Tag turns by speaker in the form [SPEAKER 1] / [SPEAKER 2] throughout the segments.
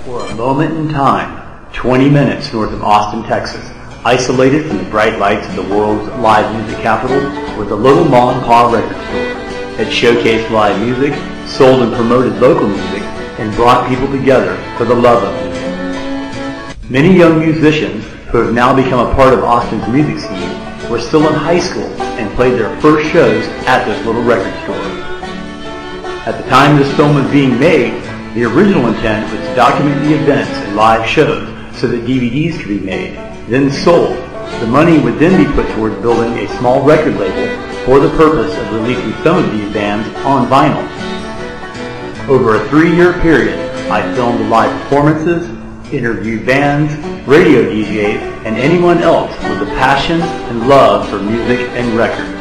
[SPEAKER 1] For a moment in time, 20 minutes north of Austin, Texas, isolated from the bright lights of the world's live music capital, was a little mom-and-pop record store that showcased live music, sold and promoted local music, and brought people together for the love of music. Many young musicians who have now become a part of Austin's music scene were still in high school and played their first shows at this little record store. At the time this film was being made, the original intent was to document the events and live shows so that DVDs could be made, then sold. The money would then be put towards building a small record label for the purpose of releasing some of these bands on vinyl. Over a 3-year period, I filmed live performances, interviewed bands, radio DJs, and anyone else with a passion and love for music and records.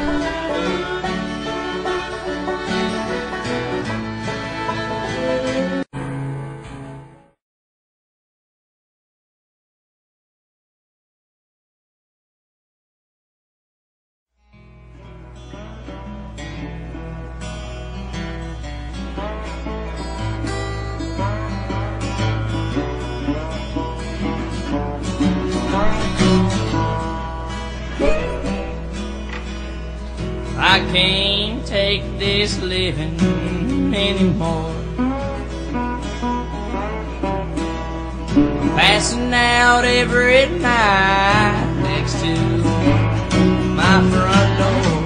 [SPEAKER 2] I can't take this living anymore. I'm passing out every night next to my front door.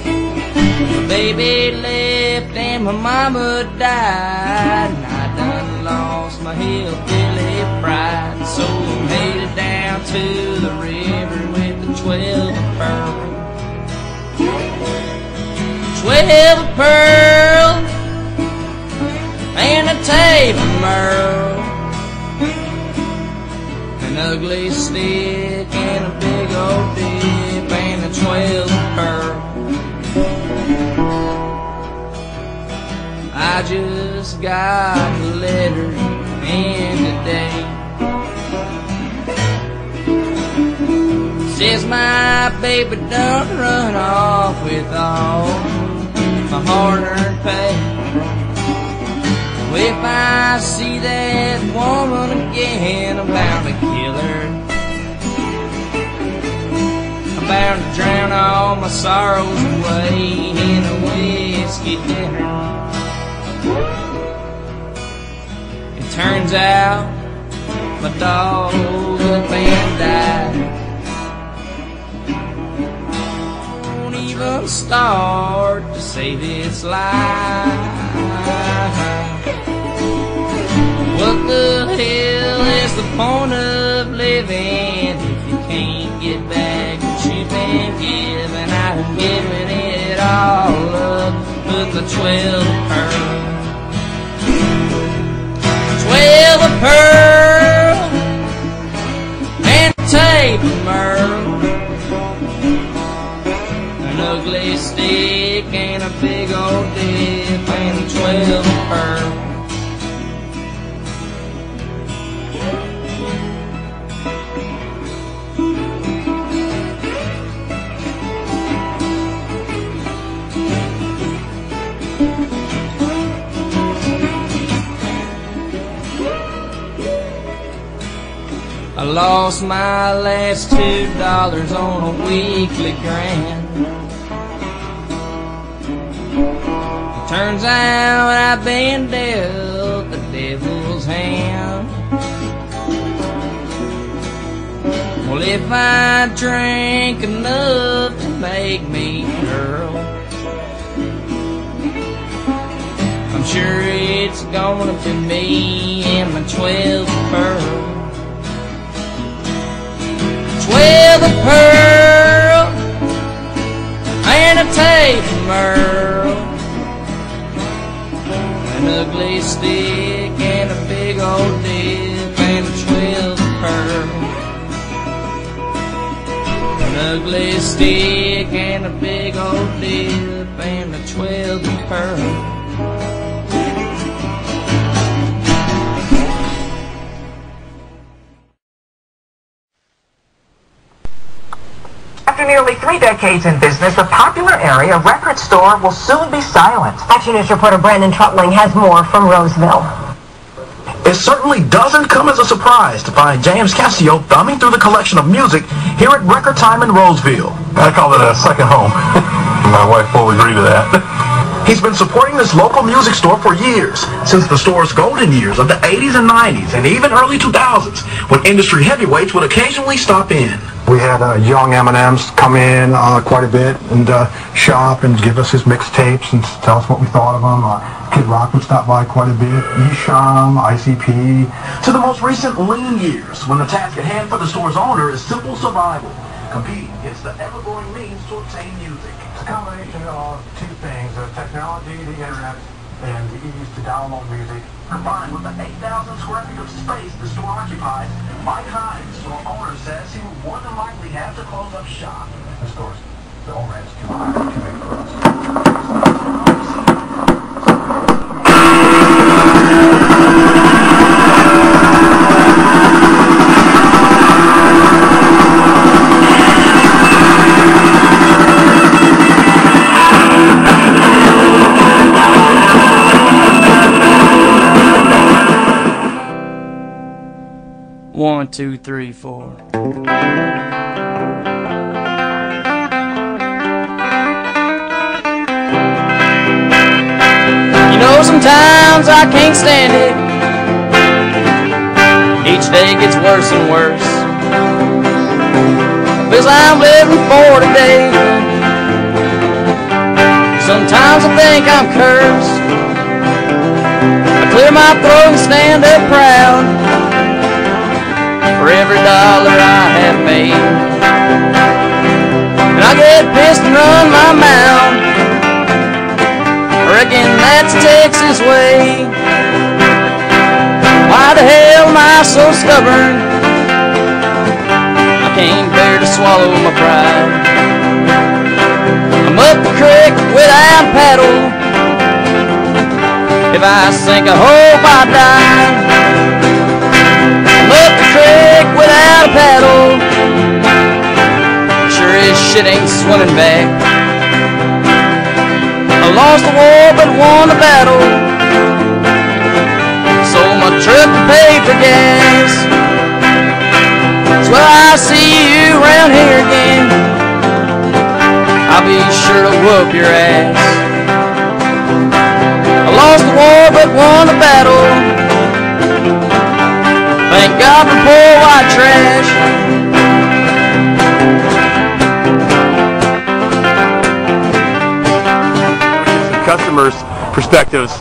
[SPEAKER 2] My baby left and my mama died, and I done lost my hillbilly pride. So I'm headed down to the river with the 12 pearl. 12 pearl and a tape of myrrh, an ugly stick and a big old dip and a 12 pearl. I just got a letter in today. Says my baby done run off with all my hard-earned pay. If I see that woman again, I'm bound to kill her. I'm bound to drown all my sorrows away in a whiskey dinner. It turns out my dog up and died. Even start to save its life. What the hell is the point of living if you can't get back what you've been given? I'm giving it all up with the 12 pearl. 12 pearl and a tape of myrrh, an ugly stick and a big old dip and 12 pearl. I lost my last $2 on a weekly grant. Turns out I've been dealt the devil's hand. Well, if I drink enough to make me girl, I'm sure it's gonna be me and my 12 pearl. 12 pearl and a tape of myrrh, an ugly stick and a big old dip and a 12 pearl, an ugly stick and a big old dip and a 12 pearl.
[SPEAKER 3] After nearly 3 decades in business, the popular area record store will soon be silent.
[SPEAKER 4] Action News reporter Brandon Trutling has more from Roseville. It certainly doesn't come as a surprise to find James Castillo thumbing through the collection of music here at Record Time in Roseville.
[SPEAKER 5] I call it a second home. My wife will agree to that.
[SPEAKER 4] He's been supporting this local music store for years, since the store's golden years of the 80s and 90s and even early 2000s, when industry heavyweights would occasionally stop in.
[SPEAKER 5] We had young M&Ms come in quite a bit and shop and give us his mixtapes and tell us what we thought of them. Kid Rock would stop by quite a bit, Esham, ICP.
[SPEAKER 4] To the most recent lean years, when the task at hand for the store's owner is simple survival, competing against the ever-growing means to obtain music.
[SPEAKER 5] It's a combination of two things, technology, the internet, and the ease to download music.
[SPEAKER 4] Combined with the 8,000 square feet of space the store occupies, Mike Hines, store owner, says he will more than likely have to close up shop.
[SPEAKER 5] The store's, the overhead's too high, too big for us.
[SPEAKER 2] One, two, three, four. You know, sometimes I can't stand it. Each day gets worse and worse. Feels I'm living for today. Sometimes I think I'm cursed. I clear my throat and stand up proud for every dollar I have made. And I get pissed and run my mouth. I reckon that's Texas way. Why the hell am I so stubborn? I can't bear to swallow my pride. I'm up the creek without a paddle. If I sink, I hope I die. I'm up the creek without a paddle. Sure as shit ain't swimming back. I lost the war but won the battle. Sold my truck to pay for gas. So when I see you around here again, I'll be sure to whoop your ass. I lost the war but won the battle. Thank God for poor white trash.
[SPEAKER 6] Customers' perspectives.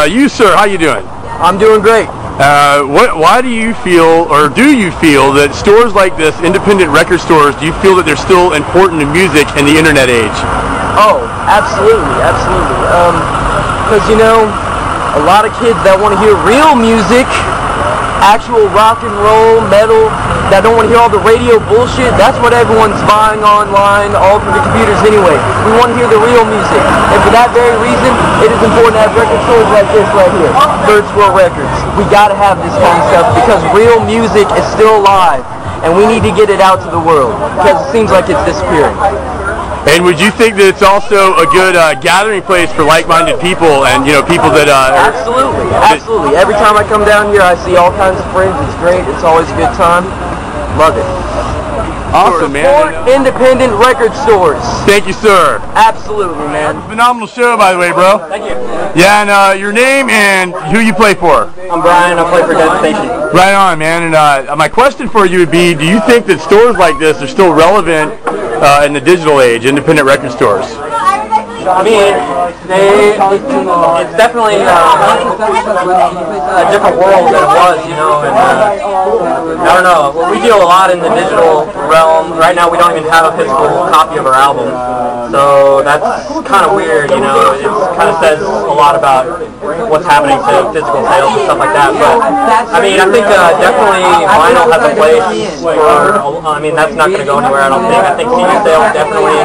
[SPEAKER 6] You, sir, how you doing?
[SPEAKER 7] I'm doing great.
[SPEAKER 6] Why do you feel, or do you feel, that stores like this, independent record stores, do you feel that they're still important to music in the internet age?
[SPEAKER 7] Oh, absolutely, absolutely. Because, you know, a lot of kids that want to hear real music, actual rock and roll, metal, that don't want to hear all the radio bullshit, that's what everyone's buying online, all through the computers anyway. We want to hear the real music. And for that very reason, it is important to have record stores like this right here, Third Swirl Records. We got to have this kind of stuff because real music is still alive, and we need to get it out to the world because it seems like it's disappearing.
[SPEAKER 6] And would you think that it's also a good gathering place for like-minded people and, you know, people that
[SPEAKER 7] Absolutely, absolutely. Every time I come down here, I see all kinds of friends. It's great. It's always a good time. Love it.
[SPEAKER 6] Awesome, man.
[SPEAKER 7] Support independent record stores.
[SPEAKER 6] Thank you, sir.
[SPEAKER 7] Absolutely, man.
[SPEAKER 6] Phenomenal show, by the way, bro.
[SPEAKER 7] Thank you.
[SPEAKER 6] Yeah, and your name and who you play for?
[SPEAKER 7] I'm Brian. I play for Devastation.
[SPEAKER 6] Right on, man. And my question for you would be, do you think that stores like this are still relevant in the digital age, independent record stores?
[SPEAKER 7] I mean, it's definitely a different world than it was, you know, and I don't know, we deal a lot in the digital realm. Right now we don't even have a physical copy of our album, so that's kind of weird, you know. It kind of says a lot about what's happening to physical sales and stuff like that, but I mean, I think definitely vinyl has a place for, I mean, that's not going to go anywhere, I don't think. I think CD sales definitely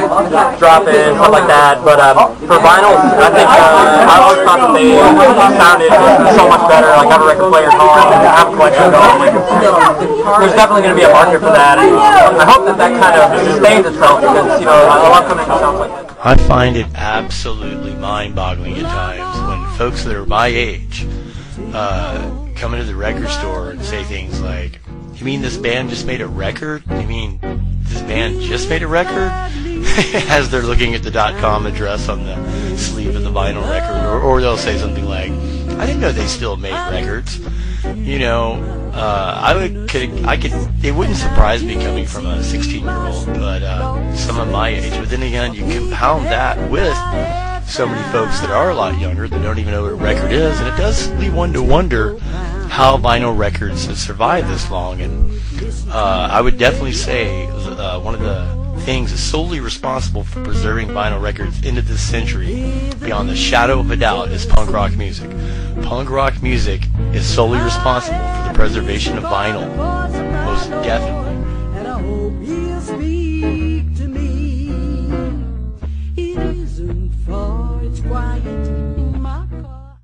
[SPEAKER 7] drop in, stuff like that, but for vinyls, I think I always thought that they sounded so much better. Like, I have a record player at home, I have a collection at home. There's definitely going to be a market for that, and I hope that kind of sustains itself because, you know, I love coming to sounds like that.
[SPEAKER 8] I find it absolutely mind-boggling at times when folks that are my age come into the record store and say things like, "You mean this band just made a record? You mean this band just made a record?" As they're looking at the .com address on the sleeve of the vinyl record, or they'll say something like, "I didn't know they still made records." You know, it wouldn't surprise me coming from a 16-year-old, but some of my age. But then again, you compound that with so many folks that are a lot younger that don't even know what a record is, and it does lead one to wonder how vinyl records have survived this long. And I would definitely say one of the things is solely responsible for preserving vinyl records into this century, beyond the shadow of a doubt, is punk rock music. Punk rock music is solely responsible for the preservation of vinyl, most definitely.
[SPEAKER 2] And I hope you'll speak to me. It isn't far, it's quiet in my car.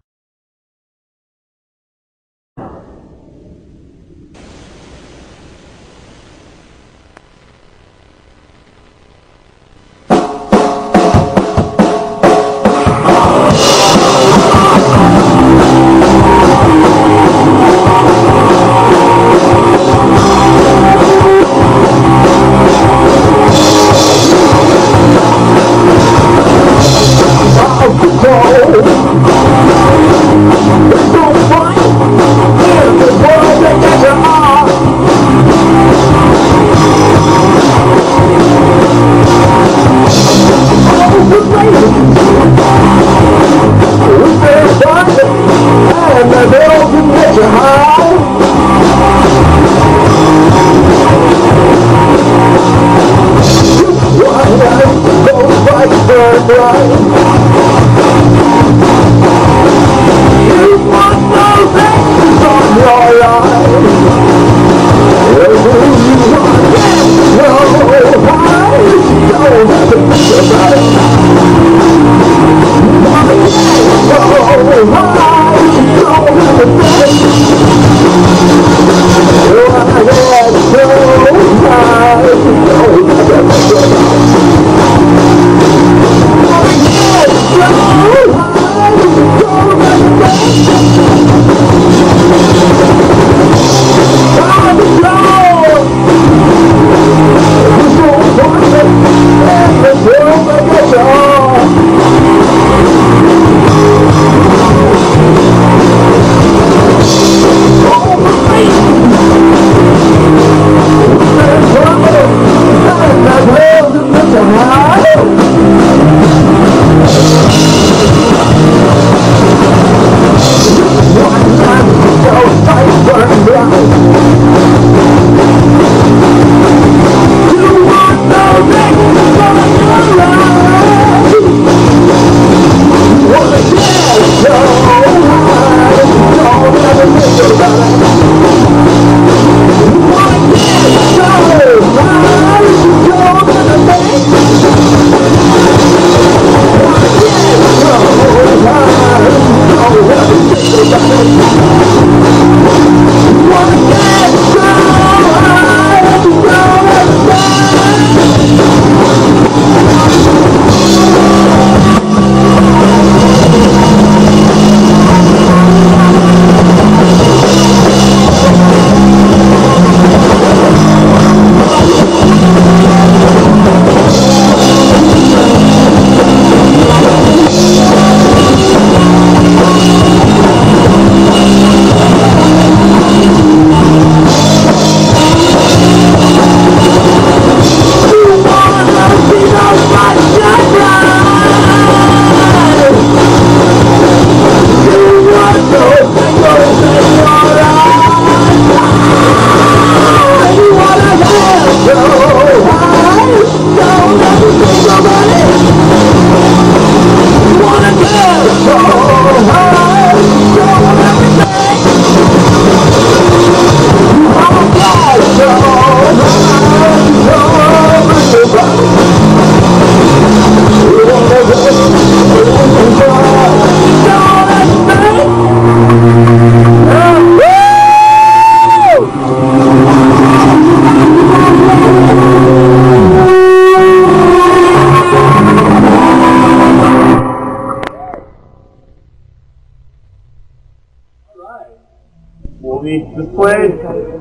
[SPEAKER 6] will be displayed.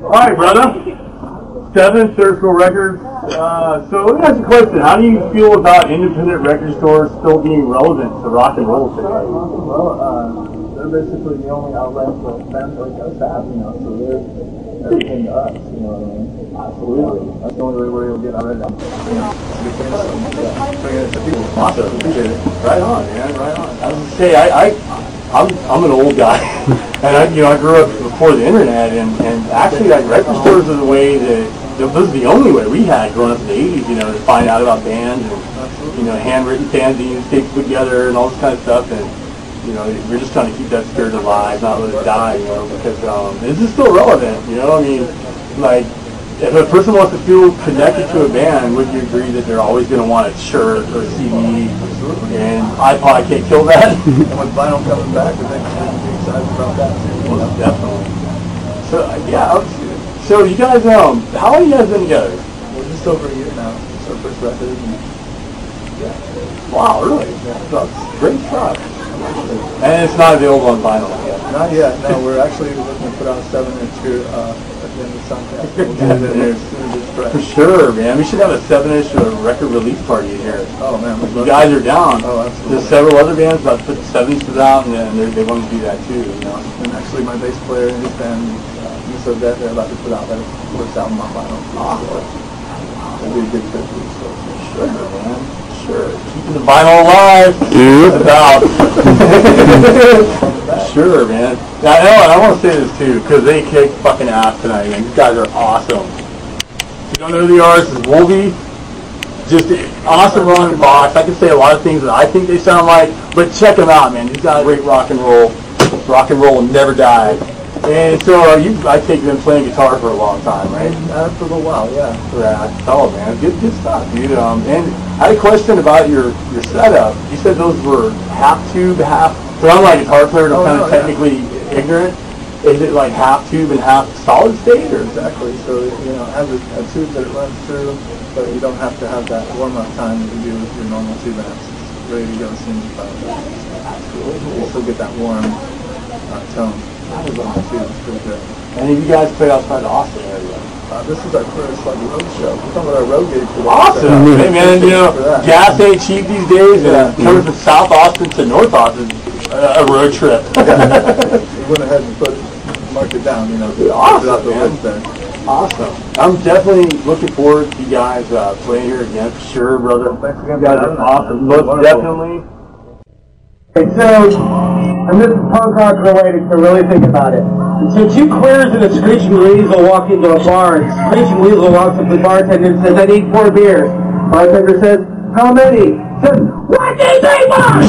[SPEAKER 6] All right, brother. 7 Surgical Records. So let me ask you a question. How do you feel about independent record stores still being relevant to rock and roll today?
[SPEAKER 9] Well, they're basically the only outlet for bands like us have, you know, so they're everything to us, you know what I mean? Absolutely. That's the only way we're able to get our head out. You know, bring it to people.
[SPEAKER 6] Awesome. Right on, man. Right on. I was gonna say, I'm an old guy, and I grew up before the internet, and actually, like, record stores are the way that, this is the only way we had growing up in the 80s, you know, to find out about bands and, you know, handwritten fanzines, tapes put together, and all this kind of stuff, and, you know, we're just trying to keep that spirit alive, not let it die, you know, because this is still relevant, you know, I mean, like, if a person wants to feel connected to a band, would you agree that they're always going to want a shirt or a CD? And iPod can't kill that?
[SPEAKER 9] And with vinyl coming back, I think we're be excited about that too.
[SPEAKER 6] Well, definitely. So, yeah, so you guys, how long have you guys been together?
[SPEAKER 9] We're just over a year now. It's our first record. And, yeah.
[SPEAKER 6] Wow, really? Yeah. That's great stuff. And it's not available on vinyl yet?
[SPEAKER 9] Not yet. No, we're actually looking to put out a 7-inch here at the end of summer. We'll get it in there as soon as it's fresh.
[SPEAKER 6] For sure, man. We should have a 7-inch record release party in here.
[SPEAKER 9] Oh, man.
[SPEAKER 6] You guys are down.
[SPEAKER 9] Oh, absolutely.
[SPEAKER 6] There's several other bands about to put 7-inches out, and they want to do that too, you know.
[SPEAKER 9] And actually, my bass player and his band, Miss Odette, they're about to put out their first album on vinyl.
[SPEAKER 6] Awesome.
[SPEAKER 9] It'll be a good trip for us.
[SPEAKER 6] Sure, man. Sure. Keeping the vinyl alive. It's about. Sure, man. Now, I want to say this too, because they kicked fucking ass tonight, man. These guys are awesome. If you don't know who they are, this is Wolvie. Just awesome rolling box. I can say a lot of things that I think they sound like, but check them out, man. These guys are great rock and roll. Rock and roll will never die. And so I take them playing guitar for a long time, right?
[SPEAKER 9] For a little while, yeah.
[SPEAKER 6] Yeah, oh man, good stuff, dude. And I had a question about your setup. You said those were half tube, half. So I'm like a guitar player, and I'm kind of technically ignorant. Is it like half tube and half solid state, or?
[SPEAKER 9] Exactly. So you know, it has a tube that it runs through, but you don't have to have that warm up time that you do with your normal tube amps. It's ready to go as soon as you fire it up. You still get that warm tone. That is on the tube. It's pretty good.
[SPEAKER 6] And you guys play outside the Austin area?
[SPEAKER 9] This is our first like road show. We're talking about our road gig today.
[SPEAKER 6] Awesome! Hey man, you know, gas ain't cheap these days, and coming from South Austin to North Austin, a road trip.
[SPEAKER 9] We went ahead and marked it down, you know,
[SPEAKER 6] awesome,
[SPEAKER 9] the list there.
[SPEAKER 6] Awesome. I'm definitely looking forward to you guys playing here again. For sure, brother.
[SPEAKER 9] Thanks again.
[SPEAKER 6] You guys are awesome. Most definitely.
[SPEAKER 10] So, and this is punk rock related, so really think about it. So 2 queers and a screeching weasel walk into a bar, and the screeching weasel walks up to the bartender and says, I need 4 beers. Bartender says, how many? Says, 1, 2, 3, 4.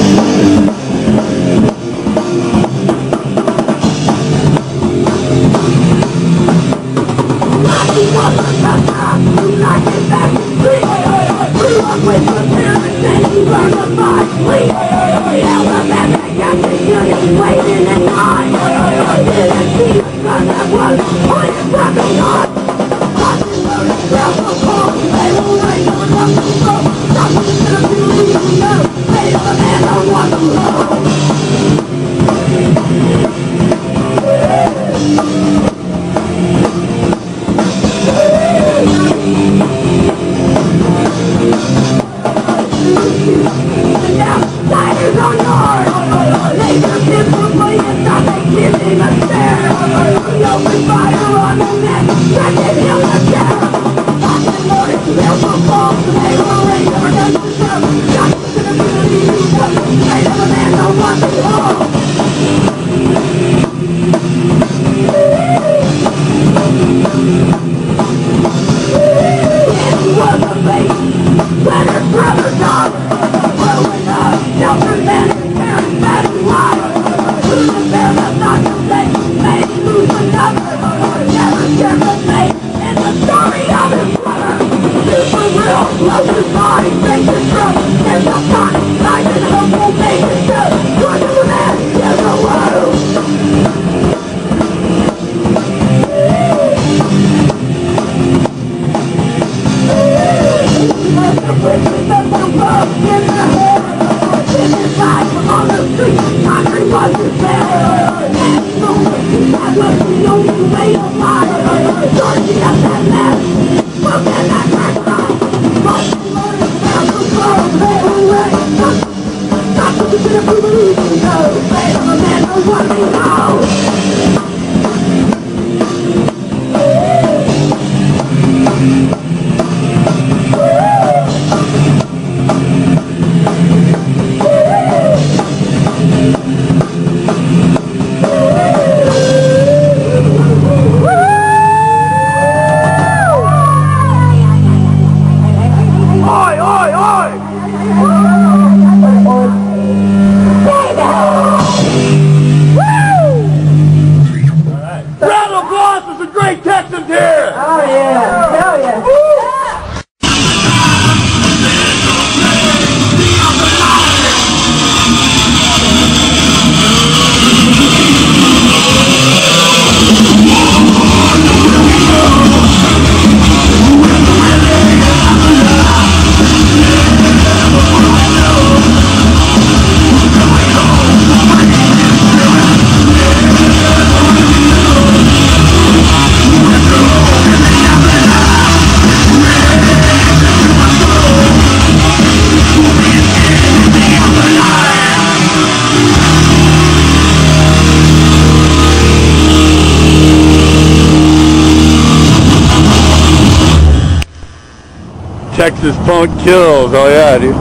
[SPEAKER 6] Texas punk kills. Oh yeah, dude.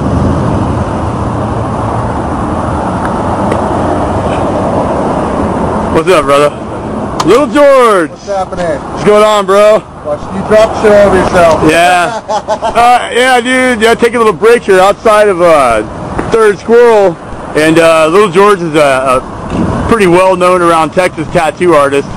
[SPEAKER 6] What's up, brother? Little George.
[SPEAKER 9] What's happening?
[SPEAKER 6] What's going on, bro?
[SPEAKER 9] Watching you drop show over yourself.
[SPEAKER 6] Yeah. Yeah, dude. Yeah, take a little break here outside of Third Squirrel, and Little George is a pretty well known around Texas tattoo artist.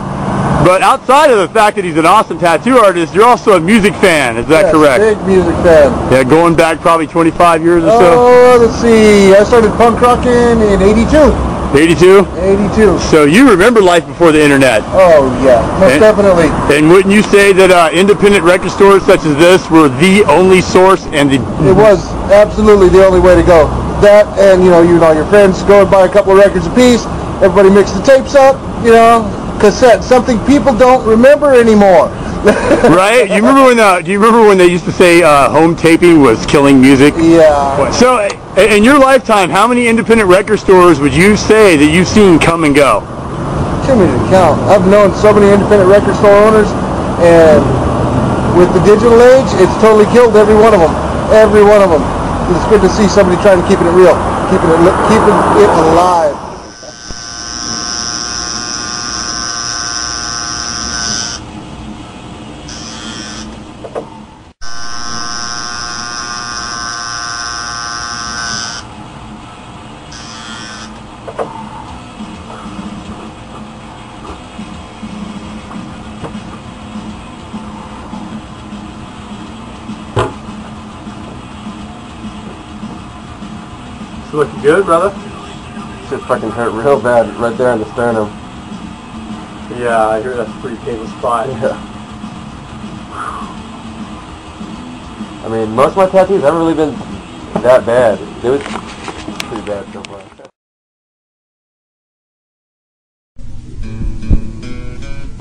[SPEAKER 6] But outside of the fact that he's an awesome tattoo artist, you're also a music fan. Is that correct?
[SPEAKER 9] Big music fan.
[SPEAKER 6] Yeah, going back probably 25 years or so.
[SPEAKER 9] Oh, let's see. I started punk rocking in '82.
[SPEAKER 6] 82?
[SPEAKER 9] 82.
[SPEAKER 6] So you remember life before the internet.
[SPEAKER 9] Oh, yeah. Most definitely.
[SPEAKER 6] And wouldn't you say that independent record stores such as this were the only source and the...
[SPEAKER 9] It was absolutely the only way to go. That and, you know, your friends go and buy a couple of records apiece. Everybody mix the tapes up, you know, cassette. Something people don't remember anymore.
[SPEAKER 6] Right? You remember when? Do you remember when they used to say home taping was killing music?
[SPEAKER 9] Yeah.
[SPEAKER 6] So, in your lifetime, how many independent record stores would you say that you've seen come and go?
[SPEAKER 9] Too many to count. I've known so many independent record store owners, and with the digital age, it's totally killed every one of them. Every one of them. It's good to see somebody trying to keep it real, keeping it alive.
[SPEAKER 6] Looking good, brother?
[SPEAKER 11] Shit fucking hurt real bad right there in the sternum.
[SPEAKER 6] Yeah, I hear that's a pretty painful spot.
[SPEAKER 11] Yeah. I mean, most of my tattoos haven't really been that bad. It was pretty bad so far.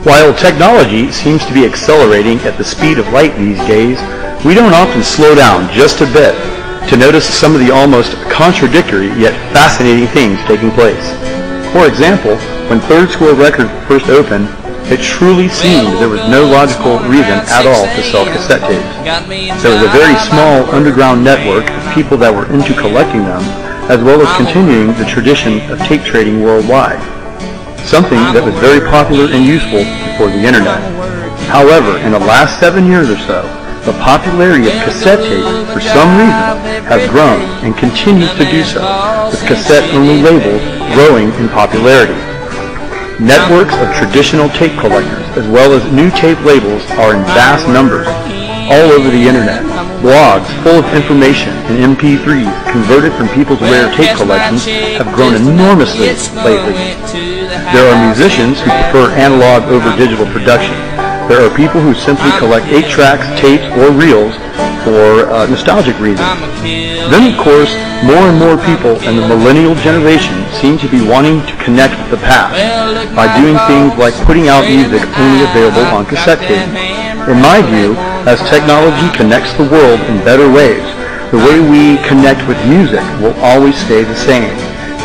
[SPEAKER 1] While technology seems to be accelerating at the speed of light these days, we don't often slow down just a bit to notice some of the almost contradictory yet fascinating things taking place. For example, when Third Squirrel Records first opened, it truly seemed there was no logical reason at all to sell cassette tapes. There was a very small underground network of people that were into collecting them, as well as continuing the tradition of tape trading worldwide, something that was very popular and useful before the internet. However, in the last 7 years or so, the popularity of cassette tapes, for some reason, has grown and continues to do so, with cassette-only labels growing in popularity. Networks of traditional tape collectors, as well as new tape labels, are in vast numbers all over the internet. Blogs full of information and MP3s converted from people's rare tape collections have grown enormously lately. There are musicians who prefer analog over digital production. There are people who simply collect 8-tracks, tapes, or reels for nostalgic reasons. Then, of course, more and more people in the millennial generation seem to be wanting to connect with the past by doing things like putting out music only available on cassette tape. In my view, as technology connects the world in better ways, the way we connect with music will always stay the same.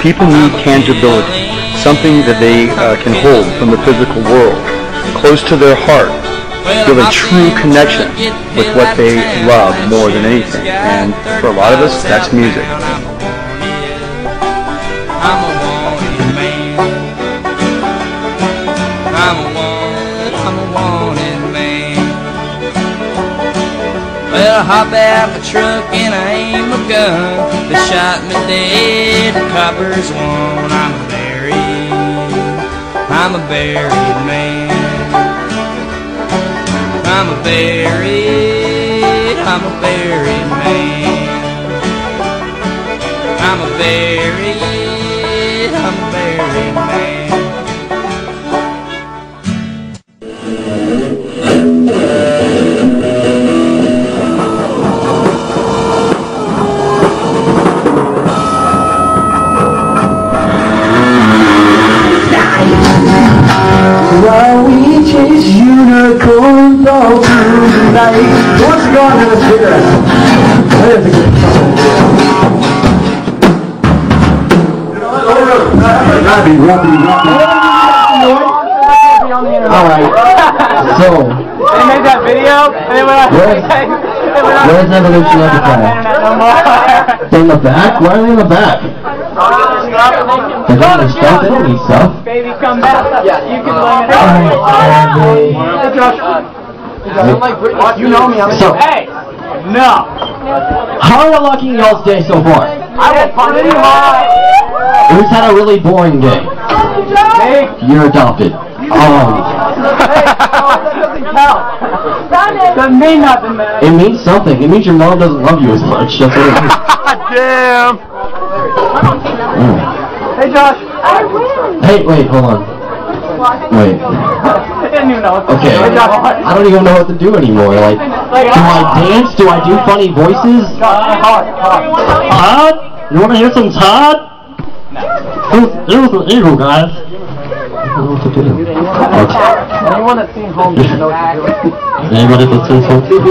[SPEAKER 1] People need tangibility, something that they can hold from the physical world, close to their heart, feel a true connection with what they love more than anything. And for a lot of us, that's music.
[SPEAKER 2] Well, I hop out the truck and I aim a gun. They shot me dead, the coppers won. I'm a buried man. I'm a buried man. I'm a buried man.
[SPEAKER 10] While we chase unicorns all through the night. Who wants to go on to the cigarette? That is a good song. Alright. So.
[SPEAKER 7] They made that video?
[SPEAKER 12] Where's Evolution Amplifier? They're in the back? Why are they in the back? They're getting their stuff? They don't need stuff.
[SPEAKER 13] Baby, come back. Yeah, you can blame it.
[SPEAKER 12] You know me, I'm so.
[SPEAKER 13] Hey! No!
[SPEAKER 12] How are you liking y'all's day so far?
[SPEAKER 13] I will pretty hard.
[SPEAKER 12] Who's had a really boring day? You're adopted.
[SPEAKER 13] Doesn't mean nothing, man.
[SPEAKER 12] It means something. It means your mom doesn't love you as much. That's what it means.
[SPEAKER 13] Damn! Hey, Josh.
[SPEAKER 12] Hey, wait, hold on. Wait.
[SPEAKER 13] I didn't even know what to
[SPEAKER 12] Okay.
[SPEAKER 13] do.
[SPEAKER 12] I don't even know what to do anymore. Like, do I dance? Do I do funny voices? Todd? You want to hear some Todd? It was an eagle, guys. I don't know what to do.
[SPEAKER 13] Anyone that's seen home doesn't know what to do.
[SPEAKER 12] Anybody that's seen something?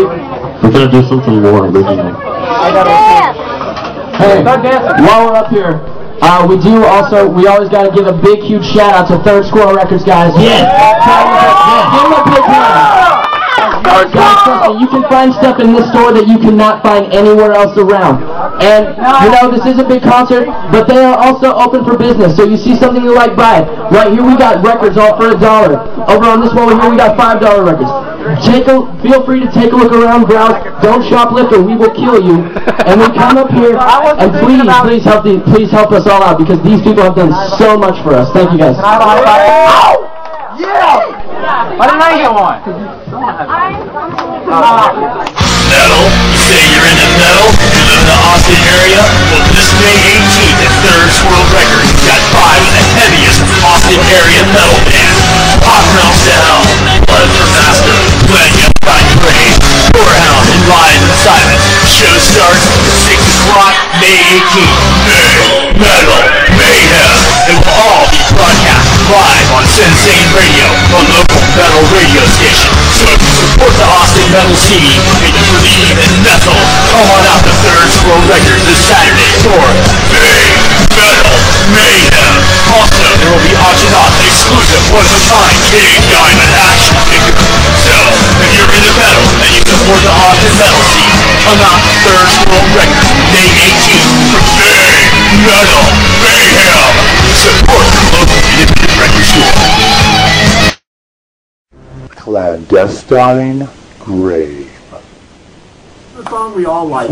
[SPEAKER 12] We're gonna do something more original. Hey, while we're up here, we always got to give a big, huge shout out to Third Squirrel Records, guys. Yes! Give them a big round. Guys, trust me, you can find stuff in this store that you cannot find anywhere else around. And, you know, this is a big concert, but they are also open for business. So you see something you like, buy it. Right here we got records all for $1. Over on this one here we got $5 records. Feel free to take a look around, browse. Don't shoplift or we will kill you. And then come up here and please help us all out because these people have done so much for us. Thank you guys.
[SPEAKER 13] Yeah! Why didn't I get one?
[SPEAKER 14] Metal? You say you're into metal? You live in the Austin area? Well, this May 18th at Third Squirrel Records, you've got 5 of the heaviest Austin area metal bands. Pop Realms to Hell, Blood for Master, Millennium, God Praise, Poorhouse, and Lies in Silence. Show starts at 6 o'clock, May 18th. Metal Mayhem. It will all be broadcast live on Sensane Radio, a local metal radio station. So if you support the Austin metal scene and you believe in metal, come on out to Third Squirrel Records this Saturday for Metal Mayhem. Also, there will be auction off an exclusive one-of-a-kind King Diamond action figure. So, if you're into metal and you support the Austin metal scene, come out to Third Squirrel Records May 18th for Metal Mayhem. Support your local independent record store.
[SPEAKER 15] Clandestine Grave.
[SPEAKER 4] The song we all like.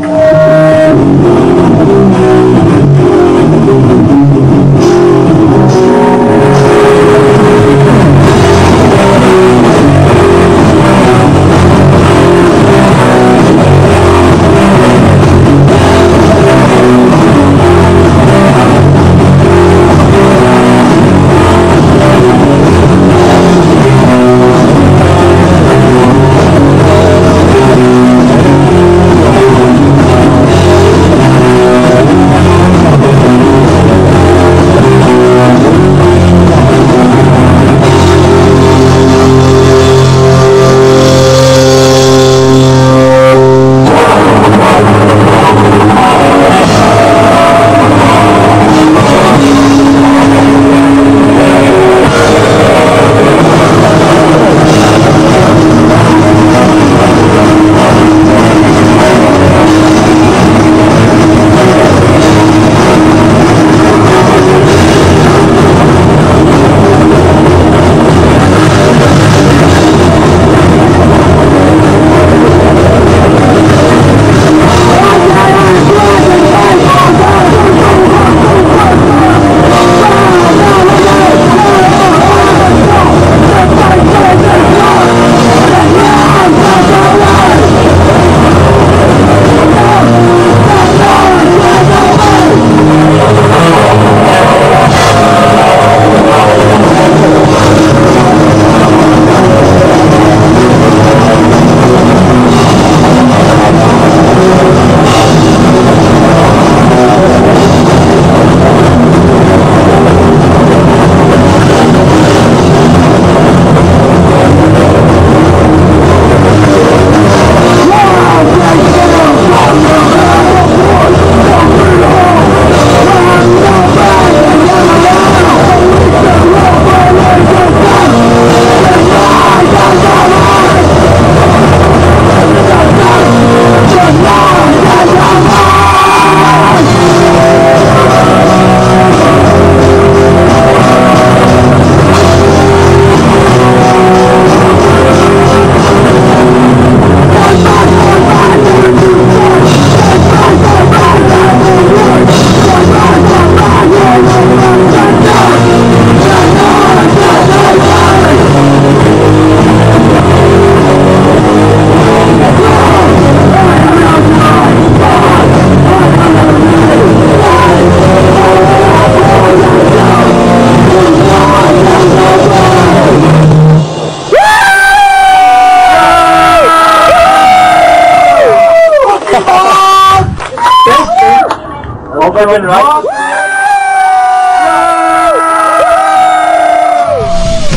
[SPEAKER 6] in, right?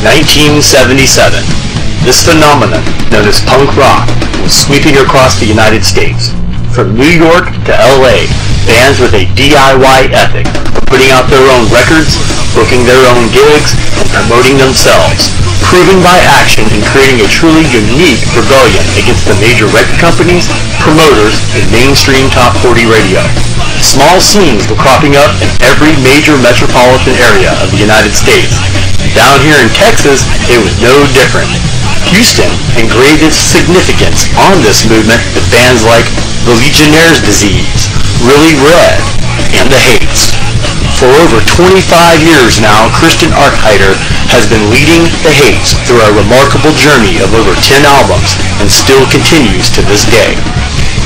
[SPEAKER 14] 1977. This phenomenon, known as punk rock, was sweeping across the United States. From New York to LA, bands with a DIY ethic were putting out their own records, booking their own gigs, and promoting themselves, proving by action and creating a truly unique rebellion against the major record companies, promoters, and mainstream top 40 radio. Small scenes were cropping up in every major metropolitan area of the United States. Down here in Texas, it was no different. Houston engraved its significance on this movement with bands like The Legionnaire's Disease, Really Red, and The Hates. For over 25 years now, Christian Archhider has been leading The Hates through a remarkable journey of over 10 albums and still continues to this day.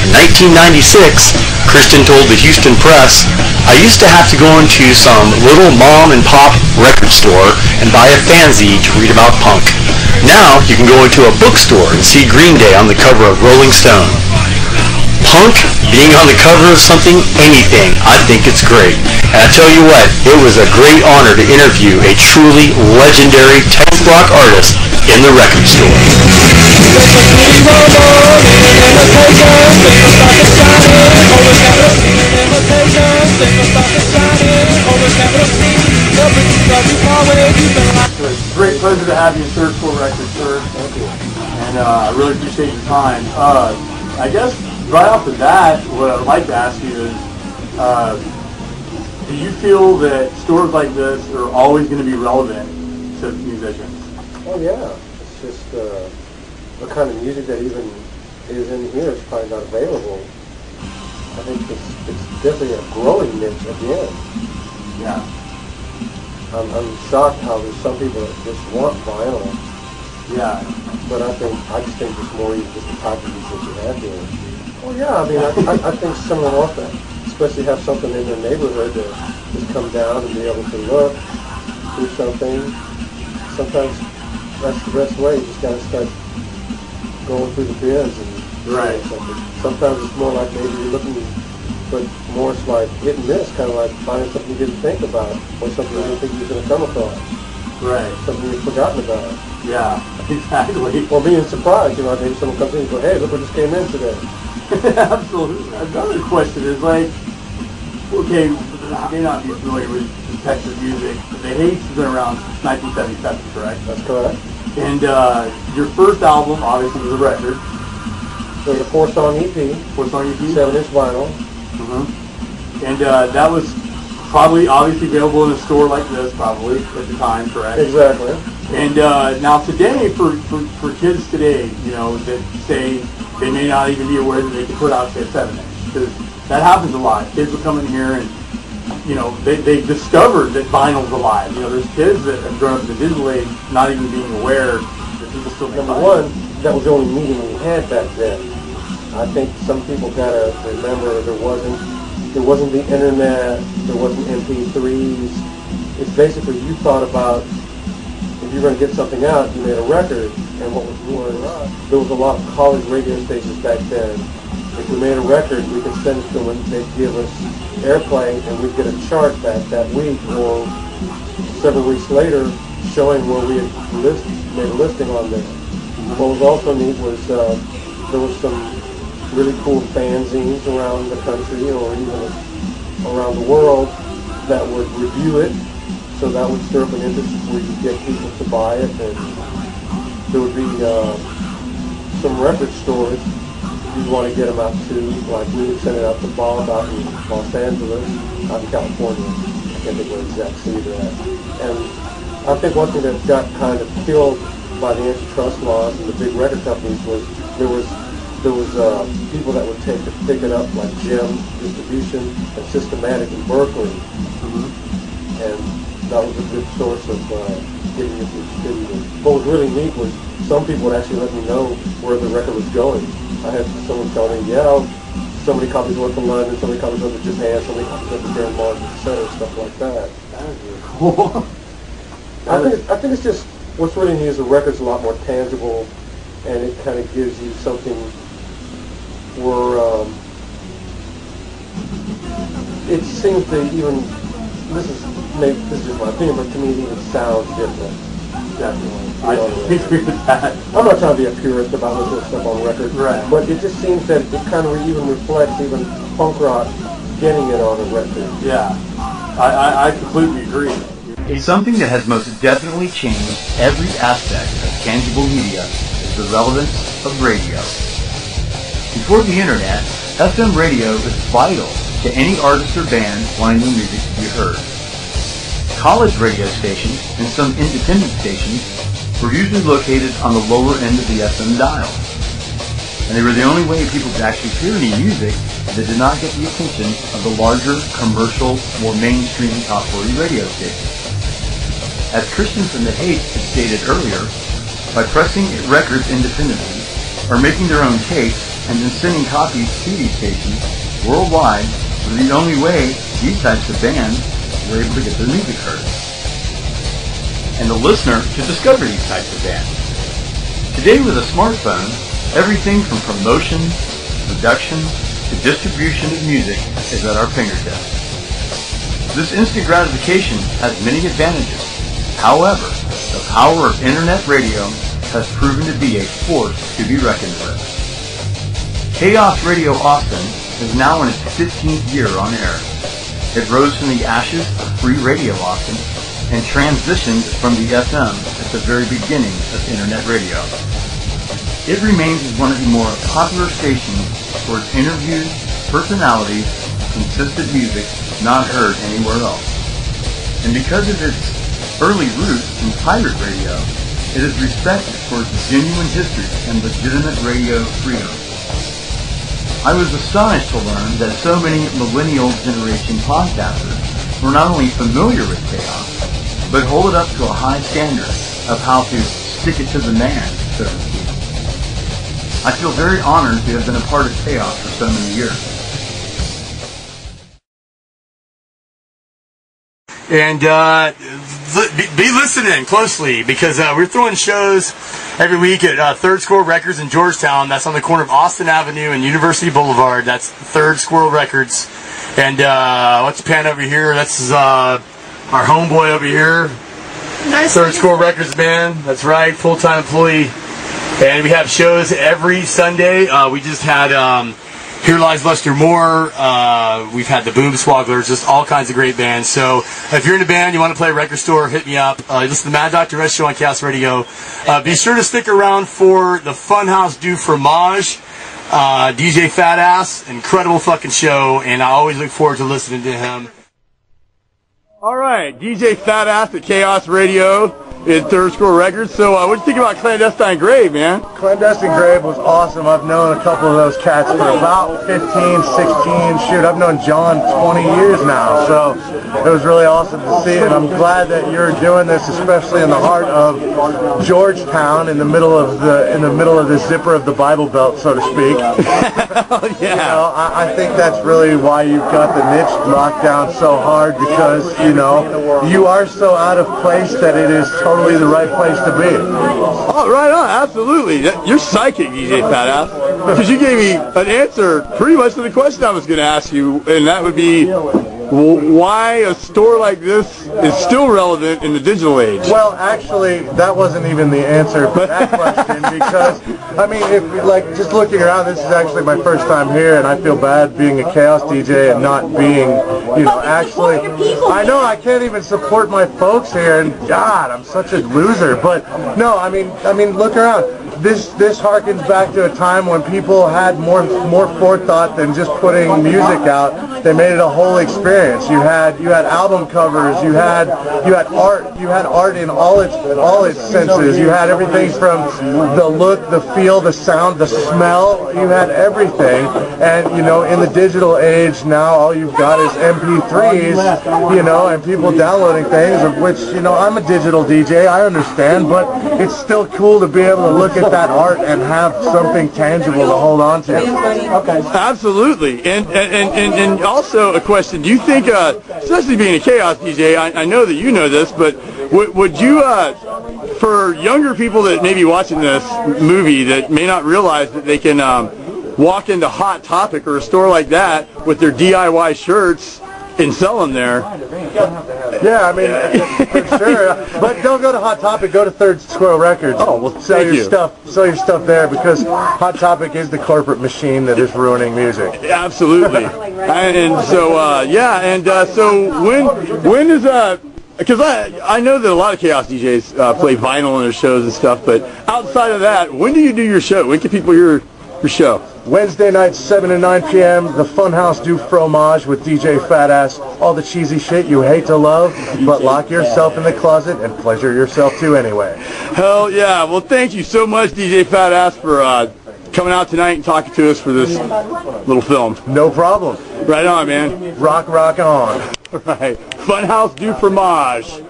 [SPEAKER 14] In 1996, Kristen told the Houston Press, "I used to have to go into some little mom and pop record store and buy a fanzine to read about punk. Now you can go into a bookstore and see Green Day on the cover of Rolling Stone. Punk being on the cover of something, anything, I think it's great. And I tell you what, it was a great honor to interview a truly legendary Texas rock artist in the record store."
[SPEAKER 6] It's a great pleasure to have you in Third School Records, sir. Thank you. And I really appreciate your time. I guess right off the bat, what I would like to ask you is, do you feel that stores like this are always going to be relevant to musicians?
[SPEAKER 15] Oh yeah, it's just the kind of music that even is in here is probably not available. I think it's definitely a growing niche again.
[SPEAKER 6] Yeah.
[SPEAKER 15] I'm shocked how there's some people that just want vinyl.
[SPEAKER 6] Yeah.
[SPEAKER 15] But I just think it's more even just the packages that you have here. Oh yeah, I mean I think someone wants that, especially have something in their neighborhood to just come down and be able to look, do something. Sometimes that's the best way. You just gotta start going through the bins and
[SPEAKER 6] right.
[SPEAKER 15] Something. Sometimes it's more like maybe you're looking, but more it's like hit and miss, kind of like finding something you didn't think about, or something you didn't think you were going to come across.
[SPEAKER 6] Right.
[SPEAKER 15] Something you've forgotten about.
[SPEAKER 6] Yeah, exactly.
[SPEAKER 15] Or being surprised, you know, maybe someone comes in and goes, "Hey, look what just came in today."
[SPEAKER 6] Absolutely. Another question is like, okay, I may not be familiar with Texas music. The Hates has been around since 1977, correct?
[SPEAKER 15] That's correct.
[SPEAKER 6] And your first album, obviously, was a record.
[SPEAKER 15] It was a 4-song EP.
[SPEAKER 6] 4-song EP?
[SPEAKER 15] 7-inch vinyl.
[SPEAKER 6] Mm-hmm. And that was probably obviously available in a store like this, probably, at the time, correct?
[SPEAKER 15] Exactly.
[SPEAKER 6] And now today, for kids today, you know, that say they may not even be aware that they can put out, say, a 7-inch. Because that happens a lot. Kids will come in here and, you know, they discovered that vinyl's alive. You know, there's kids that have grown up in the digital age not even being aware that people still make
[SPEAKER 15] Number
[SPEAKER 6] vinyl.
[SPEAKER 15] one, that was the only medium we had back then. I think some people gotta remember there wasn't the internet, there wasn't MP3s. It's basically you thought about if you were going to get something out, you made a record, and what was there was a lot of college radio stations back then. If we made a record, we could send it to them and they'd give us airplay, and we'd get a chart back that week or several weeks later showing where we had made a listing on there. What was also neat was there was some really cool fanzines around the country or even around the world that would review it, so that would stir up an interest where you get people to buy it. And there would be some record stores you'd want to get them out to, like we would send it out to Bob out in Los Angeles, out in California. I can't think what exact city they're at. And I think one thing that got kind of killed by the antitrust laws and the big record companies was there was people that would pick it up like Gem Distribution and Systematic in Berkeley, and that was a good source of getting it distributed. What was really neat was some people would actually let me know where the record was going. I had someone tell me, yeah, so many copies went to London, so many copies went to Japan, so many copies went to Denmark, etc., stuff like that.
[SPEAKER 6] That is really cool.
[SPEAKER 15] I think it's just what's really neat is the record's a lot more tangible, and it kind of gives you something where it seems to even, this is just my opinion, but to me it even sounds different. Definitely.
[SPEAKER 6] I agree with that.
[SPEAKER 15] I'm not trying to be a purist about listening to stuff on record,
[SPEAKER 6] right?
[SPEAKER 15] But it just seems that it kind of even reflects even punk rock getting it on a record.
[SPEAKER 6] Yeah, I completely agree.
[SPEAKER 1] Something that has most definitely changed every aspect of tangible media is the relevance of radio. Before the internet, FM radio was vital to any artist or band wanting their music to be heard. College radio stations and some independent stations were usually located on the lower end of the FM dial. And they were the only way people could actually hear any music that did not get the attention of the larger, commercial, more mainstream top 40 radio stations. As Christian from the Hates had stated earlier, by pressing records independently, or making their own tapes and then sending copies to these stations worldwide was the only way these types of bands were able to get their music heard. And the listener to discover these types of bands. Today with a smartphone, everything from promotion, production, to distribution of music is at our fingertips. This instant gratification has many advantages. However, the power of internet radio has proven to be a force to be reckoned with. Chaos Radio Austin is now in its 15th year on air. It rose from the ashes of Free Radio Austin and transitioned from the FM at the very beginning of internet radio. It remains as one of the more popular stations for its interviews, personalities, consistent music not heard anywhere else. And because of its early roots in pirate radio, it is respected for its genuine history and legitimate radio freedom. I was astonished to learn that so many millennial generation podcasters were not only familiar with Chaos, but hold it up to a high standard of how to stick it to the man, so to speak. I feel very honored to have been a part of Chaos for so many years.
[SPEAKER 6] And be listening closely because we're throwing shows every week at Third Squirrel Records in Georgetown. That's on the corner of Austin Avenue and University Boulevard. That's Third Squirrel Records. And let's pan over here. That's our homeboy over here. Nice. Third Squirrel Records band. That's right, full-time employee. And we have shows every Sunday. We just had Here Lies Lester Moore. We've had the Boom Swogglers, just all kinds of great bands. So if you're in a band, you want to play a record store, hit me up. Listen to the Mad Dr. Red Show on Chaos Radio. Be sure to stick around for the Funhouse du Fromage. DJ Fat Ass, incredible fucking show, and I always look forward to listening to him. All right, DJ Fat Ass at Chaos Radio in Third Squirrel Records. So what do you think about Clandestine Grave, man?
[SPEAKER 9] Clandestine Grave was awesome. I've known a couple of those cats for about 15, 16. Shoot, I've known John 20 years now. So it was really awesome to see, and I'm glad that you're doing this, especially in the heart of Georgetown, in the middle of the zipper of the Bible Belt, so to speak.
[SPEAKER 6] Yeah.
[SPEAKER 9] You know, I think that's really why you've got the niche locked down so hard, because you know you are so out of place that it is totally the right place to be.
[SPEAKER 6] Oh, right on, absolutely. You're psychic, DJ Fat Ass, because you gave me an answer pretty much to the question I was going to ask you, and that would be why a store like this is still relevant in the digital age.
[SPEAKER 9] Well, actually, that wasn't even the answer for that question, because, I mean, if like just looking around, this is actually my first time here, and I feel bad being a Chaos DJ and not being, you know, actually, I know I can't even support my folks here, and God, I'm such a loser, but no, I mean, look around. This harkens back to a time when people had more forethought than just putting music out. They made it a whole experience. You had album covers. You had art. You had art in all its senses. You had everything from the look, the feel, the sound, the smell. You had everything. And you know, in the digital age now, all you've got is MP3s. You know, and people downloading things, of which, you know, I'm a digital DJ. I understand, but it's still cool to be able to look at that art and have something tangible to hold on to.
[SPEAKER 6] Okay. Absolutely. And also a question, do you think, especially being a Chaos DJ, I know that you know this, but would you, for younger people that may be watching this movie that may not realize that they can walk into Hot Topic or a store like that with their DIY shirts and sell them there.
[SPEAKER 9] Yeah, I mean, for sure. But don't go to Hot Topic. Go to Third Squirrel Records.
[SPEAKER 6] Oh, well,
[SPEAKER 9] sell
[SPEAKER 6] thank
[SPEAKER 9] your
[SPEAKER 6] you.
[SPEAKER 9] stuff. Sell your stuff there because Hot Topic is the corporate machine that is ruining music.
[SPEAKER 6] Yeah, absolutely. And so, so when is because I know that a lot of Chaos DJs play vinyl in their shows and stuff, but outside of that, when do you do your show? When can people hear your show?
[SPEAKER 9] Wednesday nights, 7 to 9 p.m., the Funhouse du Fromage with DJ Fatass. All the cheesy shit you hate to love, but lock yourself in the closet and pleasure yourself too anyway.
[SPEAKER 6] Hell yeah. Well, thank you so much, DJ Fatass, for coming out tonight and talking to us for this little film.
[SPEAKER 9] No problem.
[SPEAKER 6] Right on, man.
[SPEAKER 9] Rock on.
[SPEAKER 6] Right. Funhouse du Fromage.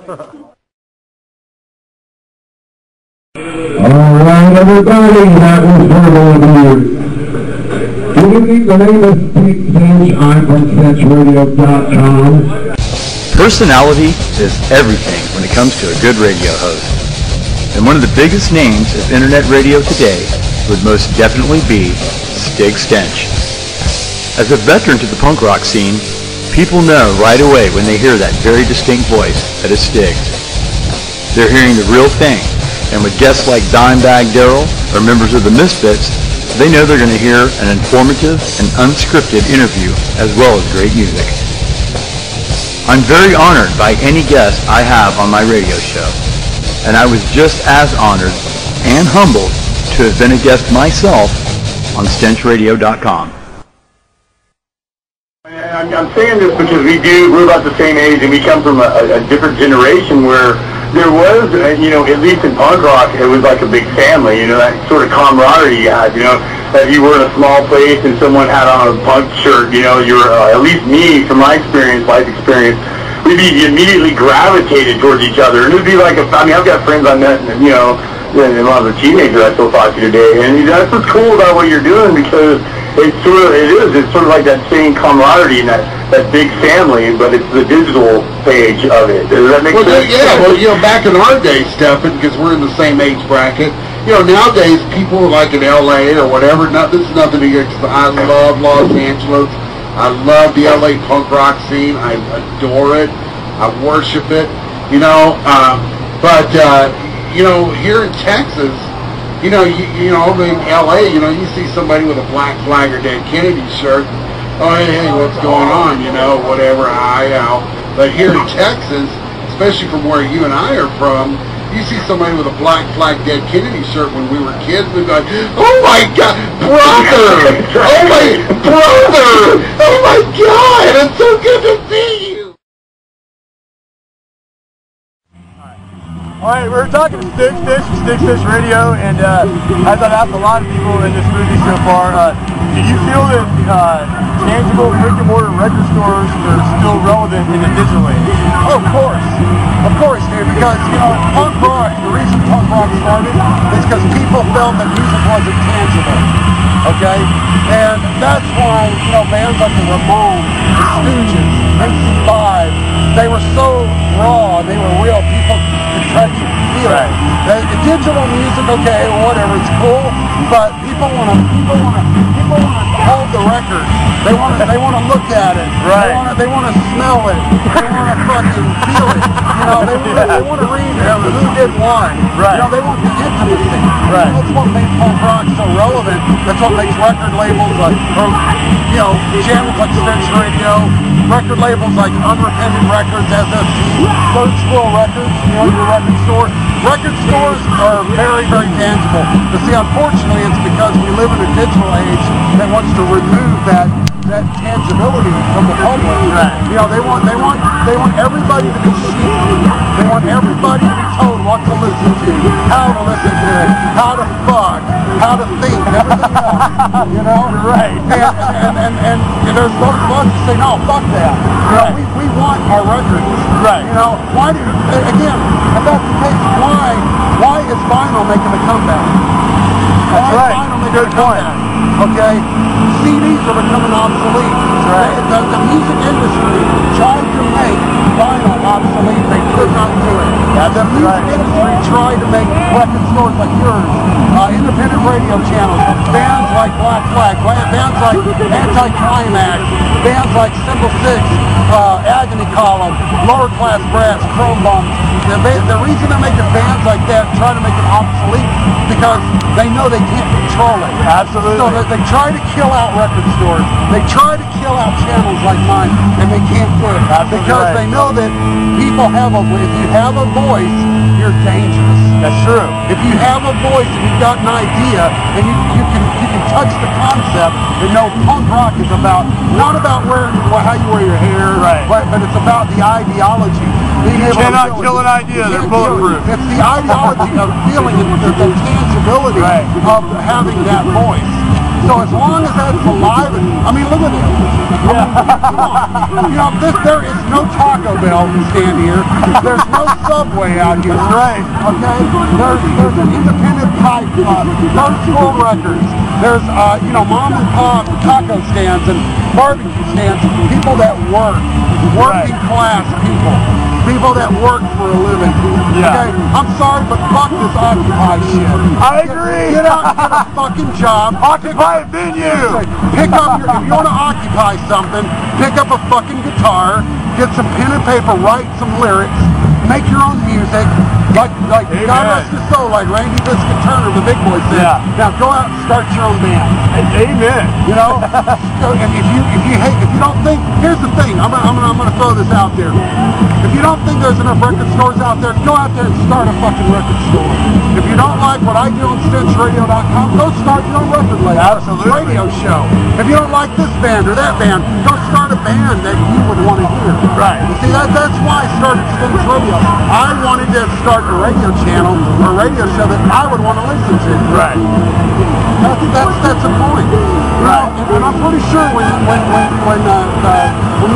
[SPEAKER 16] Alright, everybody, that was Verbal Abuse. Good evening, the name is Pete Finch. I'm from SenseRadio.com.
[SPEAKER 1] Personality is everything when it comes to a good radio host. And one of the biggest names of internet radio today would most definitely be Stig Stench. As a veteran to the punk rock scene, people know right away when they hear that very distinct voice that is Stig's. They're hearing the real thing, and with guests like Dimebag Darrell or members of the Misfits, they know they're going to hear an informative and unscripted interview as well as great music. I'm very honored by any guest I have on my radio show, and I was just as honored and humbled to have been a guest myself on StenchRadio.com.
[SPEAKER 17] I'm saying this because we're about the same age, and we come from a different generation where there was, at least in punk rock, it was like a big family, that sort of camaraderie you had, if you were in a small place and someone had on a punk shirt, you're, at least me, from my experience, life experience, we'd be immediately gravitated towards each other, and it'd be like, I've got friends I met, and a lot of the teenagers I still talk to today, and that's what's cool about what you're doing, because it's sort of like that same camaraderie and that big family, but it's the digital page of it. Does that make sense?
[SPEAKER 18] Yeah, well, back in our day, Stephen, because we're in the same age bracket, nowadays people like in LA or whatever, this is nothing against, I love Los Angeles, I love the LA punk rock scene, I adore it, I worship it, but here in Texas, over in LA, you see somebody with a Black Flag or Dead Kennedy shirt. Oh, hey, what's going on? Whatever, But here in Texas, especially from where you and I are from, you see somebody with a Black Flag Dead Kennedy shirt when we were kids, we'd be like, oh my God, brother! Oh my brother! Oh my God, it's so good to see you!
[SPEAKER 6] All right, we're talking to Stig Stench from Stig Stench Radio, and as I've asked a lot of people in this movie so far, do you feel that tangible brick-and-mortar record stores are still relevant in the digital age?
[SPEAKER 5] Oh, of course, dude, because, punk rock, the reason punk rock started is because people felt that music wasn't tangible, okay? And that's why, bands like the Ramones, the Stooges, MC5, they were so raw, they were real, people could touch it, feel it. The digital music, okay, whatever, it's cool, but people want to hold the record. They want to look at it. Right. They want to smell it. They want to fucking feel it. They want to read who did what. Right. They want the intimacy. Right. That's what makes punk rock so relevant. That's what makes record labels like, channels like Stench Radio, record labels like Unrepentant Records, SST, Third Squirrel Records, your record store. Record stores are very, very tangible. But see, unfortunately, it's because we live in a digital age that wants to remove that tangibility from the public. Right. They want everybody to be seen. They want everybody to be told what to listen to, how to listen to it, how to fuck, how to think, everything else. Right. And there's those of us who say, no, fuck that. Right. We want our records. Right. Again, if that's the case, why is vinyl making a comeback? That's right. Good point. Okay? CDs are becoming obsolete. Right. The music industry tried to make vinyl obsolete. obsolete. They could not do it. The music industry tried to make record stores like yours, independent radio channels, bands like Black Flag, bands like Anti-Climax, bands like Symbol 6, Agony Column, Lower Class Brass, Chrome Bums. The reason they're making bands like that, trying to make it obsolete, because they know they can't control it.
[SPEAKER 6] Absolutely.
[SPEAKER 5] So they try to kill out record stores. They try to kill out channels like mine, and they can't do it. Because they know that people have if you have a voice, you're dangerous.
[SPEAKER 6] That's true.
[SPEAKER 5] If you have a voice and you've got an idea, and you can touch the concept, and know punk rock is about, not about how you wear your hair,
[SPEAKER 6] right,
[SPEAKER 5] but it's about the ideology.
[SPEAKER 6] You cannot kill an idea, they're bulletproof.
[SPEAKER 5] It's the ideology of feeling the tangibility of having that voice. So as long as that's alive, I mean, look at this. You know, there is no Taco Bell stand here. There's no Subway out here.
[SPEAKER 6] That's right.
[SPEAKER 5] Okay? There's an independent pipe, Third School Records. There's, mom and pop taco stands and barbecue stands. People that work. Working class people. People that work for a living.
[SPEAKER 6] Yeah.
[SPEAKER 5] Okay? I'm sorry, but fuck this Occupy shit.
[SPEAKER 6] I agree.
[SPEAKER 5] Get out and get a fucking job.
[SPEAKER 6] Occupy a venue.
[SPEAKER 5] Pick up if you want to occupy something, pick up a fucking guitar, get some pen and paper, write some lyrics, make your own music, like God rest his soul, like Randy Biscuit Turner, the big boy said.
[SPEAKER 6] Yeah.
[SPEAKER 5] Now go out and start your own band.
[SPEAKER 6] Amen.
[SPEAKER 5] You know, and if you don't think, here's the thing, I'm gonna throw this out there. If you don't think there's enough record stores out there, go out there and start a fucking record store. If you don't like what I do on StinchRadio.com, go start your own record label.
[SPEAKER 6] Absolutely.
[SPEAKER 5] Radio show. If you don't like this band or that band, go start a band that you would want to hear.
[SPEAKER 6] Right.
[SPEAKER 5] You see, that's why I started Stench Radio. I wanted to start a radio channel or a radio show that I would want to listen to.
[SPEAKER 6] Right.
[SPEAKER 5] That's the point.
[SPEAKER 6] Right.
[SPEAKER 5] And I'm pretty sure when you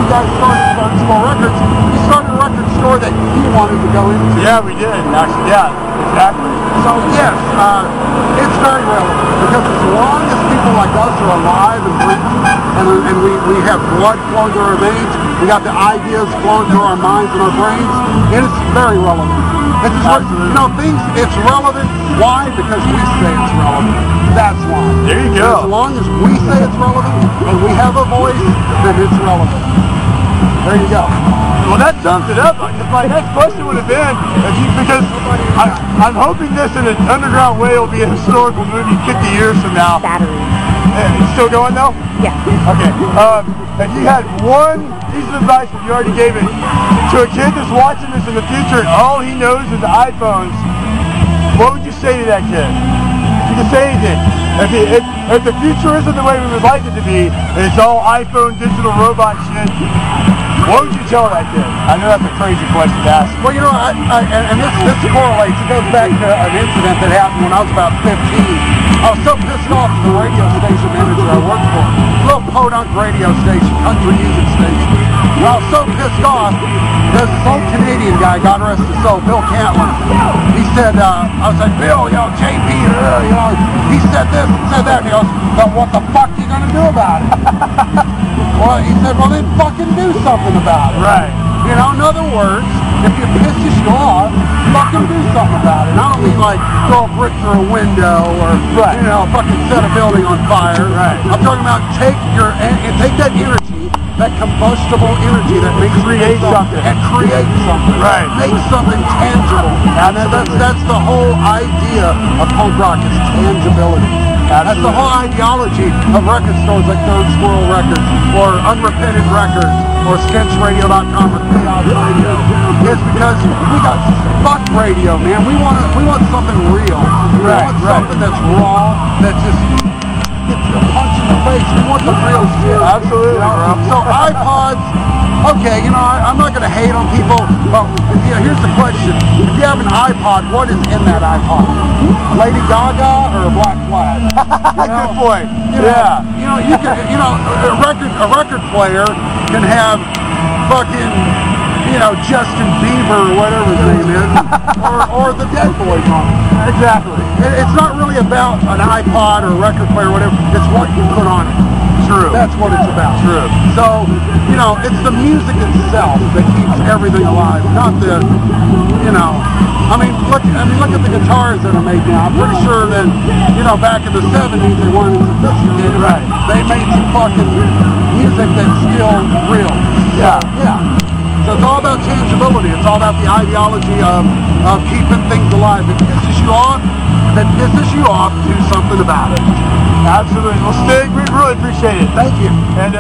[SPEAKER 5] guys started Third School Records, you started a record store that you wanted to go into.
[SPEAKER 6] Yeah, we did. Actually, yeah, exactly.
[SPEAKER 5] So yes, it's very relevant because as long as people like us are alive and breathing, and we have blood flowing through our veins, we got the ideas flowing through our minds and our brains, and it's very relevant. It's relevant. Why? Because we say it's relevant. That's why.
[SPEAKER 6] There you go.
[SPEAKER 5] As long as we say it's relevant and we have a voice, then it's relevant. There you go.
[SPEAKER 6] Well, that sums it up. My next question would have been, because I'm hoping this in an underground way will be a historical movie 50 years from now.
[SPEAKER 19] Battery.
[SPEAKER 6] It's still going though?
[SPEAKER 19] Yeah.
[SPEAKER 6] Okay. If you had one piece of advice, but you already gave it, to a kid that's watching this in the future and all he knows is iPhones, what would you say to that kid? If you could say anything. If the future isn't the way we would like it to be, and it's all iPhone, digital robot shit, what would you tell that kid? I know that's a crazy question to ask.
[SPEAKER 5] Well, and this correlates. It goes back to an incident that happened when I was about 15. I was so pissed off at the radio station manager I worked for. Little podunk radio station, country music station. And I was so pissed off because this old Canadian guy, God rest his soul, Bill Cantlin, he said, I was like, Bill, JP, he said this and said that. And he goes, well, what the fuck are you going to do about it? Well, he said, well, then fucking do something about it.
[SPEAKER 6] Right.
[SPEAKER 5] In other words, if it pisses you off, fucking do something about it. And I don't mean like throw a brick through a window or, fucking set a building on fire.
[SPEAKER 6] Right.
[SPEAKER 5] I'm talking about take that energy, that combustible energy that makes
[SPEAKER 6] create something.
[SPEAKER 5] And create something.
[SPEAKER 6] Right.
[SPEAKER 5] Make something tangible. And that's the whole idea of punk rock is tangibility. That's the whole ideology of record stores like Third Squirrel Records or Unrepented Records or StinchRadio.com or Chaos Radio. It's because we got fuck radio, man. We want something real. We want something that's raw, that just gets you a punch in the face. We want the real shit.
[SPEAKER 6] Absolutely, bro.
[SPEAKER 5] So iPods, okay, I'm not going to hate on people, but here's the question. If you have an iPod, what is in that iPod? Lady Gaga or a Black Flag?
[SPEAKER 6] Good point.
[SPEAKER 5] A record player can have fucking, Justin Bieber or whatever his name is, or the Dead Boys on it.
[SPEAKER 6] Exactly.
[SPEAKER 5] It's not really about an iPod or a record player or whatever. It's what you put on it. It's your True. That's what it's about. True. So, you know, it's the music itself that keeps everything alive, not the, you know, I mean, look at the guitars that are made now. I'm pretty sure that, you know, back in the 70s they weren't sophisticated. Right. They made some fucking music that's still real. Yeah. Yeah. So it's all about tangibility. It's all about the ideology of keeping things alive. If it pisses you off, do something about it.
[SPEAKER 9] Absolutely. Well, Stig, we really appreciate it.
[SPEAKER 5] Thank you.
[SPEAKER 9] And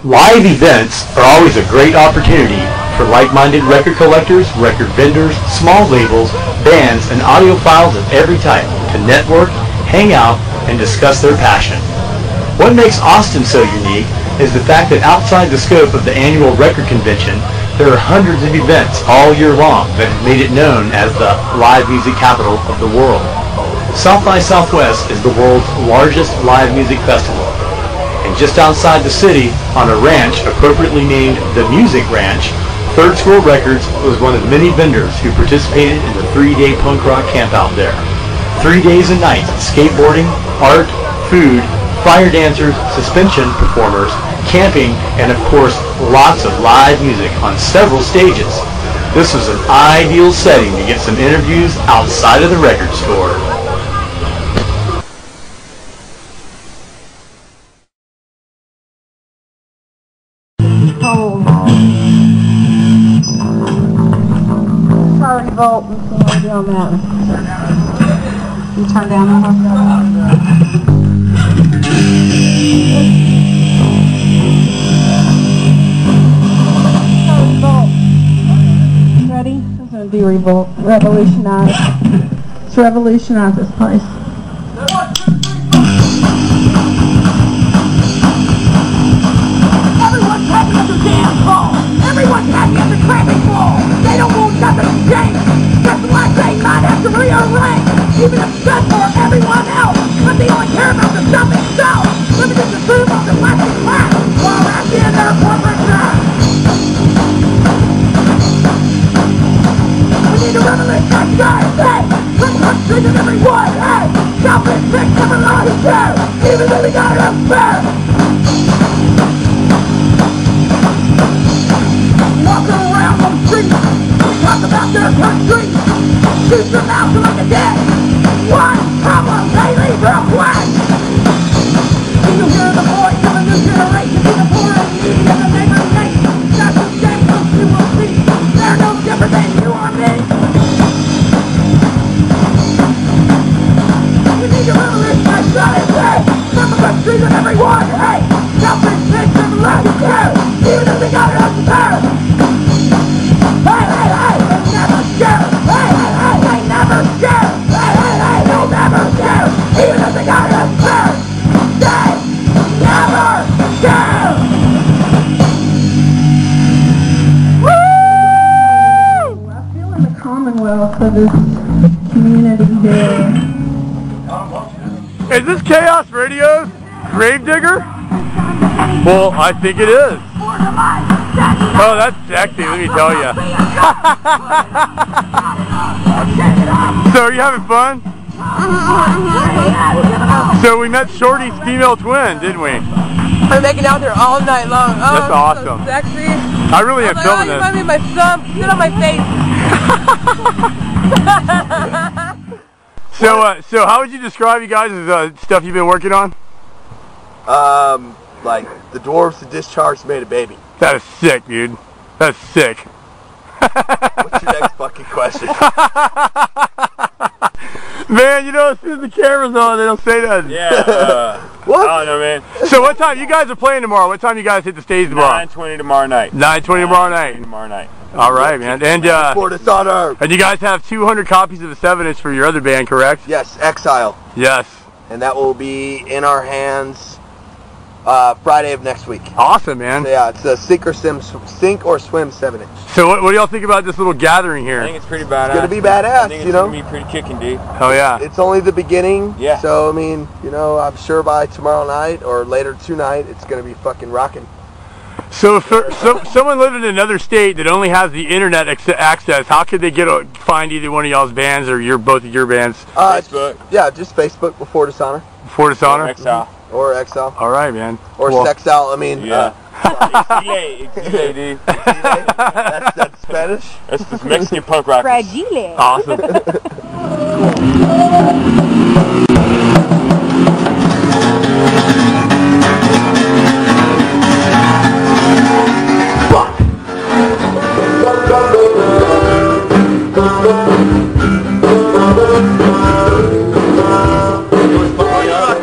[SPEAKER 1] Live events are always a great opportunity for like-minded record collectors, record vendors, small labels, bands, and audiophiles of every type to network, hang out, and discuss their passion. What makes Austin so unique is the fact that outside the scope of the annual record convention, there are hundreds of events all year long that have made it known as the live music capital of the world. South by Southwest is the world's largest live music festival. And just outside the city, on a ranch appropriately named the Music Ranch, Third Squirrel Records was one of many vendors who participated in the 3-day punk rock camp out there. 3 days and nights of skateboarding, art, food, fire dancers, suspension performers, camping, and of course, lots of live music on several stages. This was an ideal setting to get some interviews outside of the record store.
[SPEAKER 19] Sorry, Volt. Let's see how we do on that. You turn down the Ready? This is going to be revolutionize. Let's revolutionize this place.
[SPEAKER 20] Everyone's happy at the dance hall. Everyone's happy at the traffic wall. They don't want nothing to change. Just like they might have to rearrange. Even if it's for everyone else. But they only care about the stuff themselves. Living in the boom of the plastic class. While wrapped in their corporate dress. We need to revolutionize guys, hey! From countries and everyone, hey! Selfish things never lie to do. Even though we got it up fair. Walking around on the streets, talk about their country. Shoot their mouths like a dead. One problem, they leave real quick. Can you hear the voice of a new generation? To the poor and needy of the neighboring nation. That's the same folks you will see. They're no different than you or me. We need to revolutionize society. From the countries of everyone, hey! Selfish things never lie to do. Even if they got it up to pair. Hey, hey, hey, they never share. Hey, hey, hey, they never share. Hey, hey, hey, they'll never share. Even if they got it up there. They never share. Woo!
[SPEAKER 19] I feel in the commonwealth of this community here.
[SPEAKER 21] Is this Chaos Radio's Gravedigger? Well, I think it is. Oh, that's sexy, let me tell you. So, are you having fun? So, we met Shorty's female twin, didn't we?
[SPEAKER 22] We're making out there all night long. Oh,
[SPEAKER 21] that's awesome.
[SPEAKER 22] So sexy.
[SPEAKER 21] I really am filming this.
[SPEAKER 22] You remind me of my son. Sit on my face.
[SPEAKER 21] So how would you describe you guys as stuff you've been working on?
[SPEAKER 11] Like the dwarves that discharged made a baby.
[SPEAKER 21] That is sick, dude. That's sick.
[SPEAKER 11] What's your next fucking question?
[SPEAKER 21] Man, you know, as soon as the camera's on, they don't say nothing.
[SPEAKER 23] Yeah.
[SPEAKER 21] What?
[SPEAKER 23] I don't know, man.
[SPEAKER 21] So what time? You guys are playing tomorrow. What time you guys hit the stage tomorrow?
[SPEAKER 23] 9:20 tomorrow night.
[SPEAKER 21] 9:20 tomorrow night.
[SPEAKER 23] Tomorrow night.
[SPEAKER 21] All right, man. And and you guys have 200 copies of the 7-inch for your other band, correct?
[SPEAKER 11] Yes, Exile.
[SPEAKER 21] Yes.
[SPEAKER 11] And that will be in our hands Friday of next week.
[SPEAKER 21] Awesome, man.
[SPEAKER 11] So, yeah, it's a sink or swim 7-inch.
[SPEAKER 21] So what do y'all think about this little gathering here?
[SPEAKER 23] I think it's pretty badass.
[SPEAKER 11] It's gonna be badass,
[SPEAKER 23] I think it's
[SPEAKER 11] you know.
[SPEAKER 23] gonna be pretty kicking, dude.
[SPEAKER 21] Oh yeah.
[SPEAKER 11] It's only the beginning.
[SPEAKER 23] Yeah.
[SPEAKER 11] So I mean, you know, I'm sure by tomorrow night or later tonight, it's gonna be fucking rocking.
[SPEAKER 21] So if someone living in another state that only has the internet access, how could they find either one of y'all's bands or both of your bands?
[SPEAKER 11] Facebook. Yeah, just Facebook before Dishonor.
[SPEAKER 21] Before Dishonor?
[SPEAKER 11] Or Exile.
[SPEAKER 21] All right, man.
[SPEAKER 11] Or Sexile. I mean.
[SPEAKER 23] Yeah. Exile, dude.
[SPEAKER 11] That's Spanish.
[SPEAKER 23] That's the Mexican punk rock.
[SPEAKER 22] Fragile.
[SPEAKER 21] Awesome.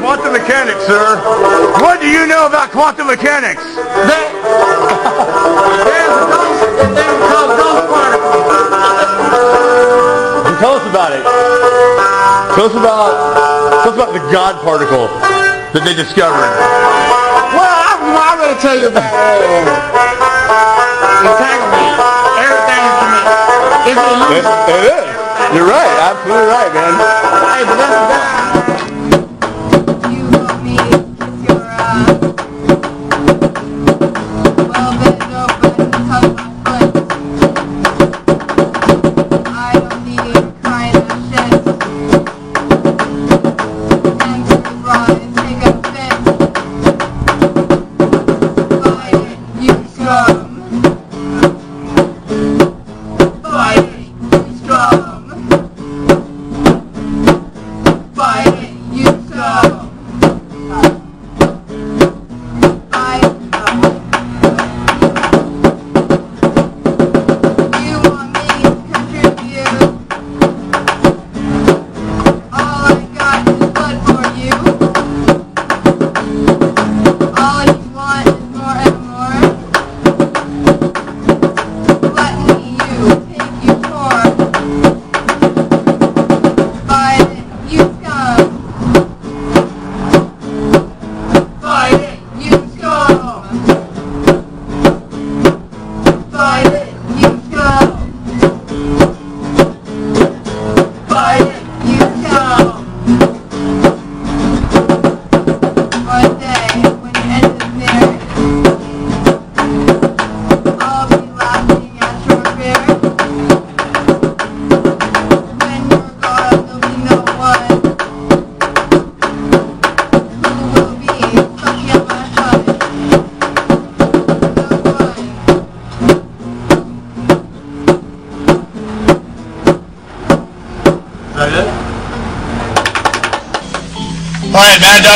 [SPEAKER 24] Quantum mechanics, sir. What do you know about quantum mechanics?
[SPEAKER 21] Tell us about it. Tell us about the God particle that they discovered.
[SPEAKER 24] Well, I'm going to tell you about entanglement. Everything is an illusion.
[SPEAKER 21] It is. You're right. Absolutely right, man.
[SPEAKER 24] Hey, but that's
[SPEAKER 20] Take a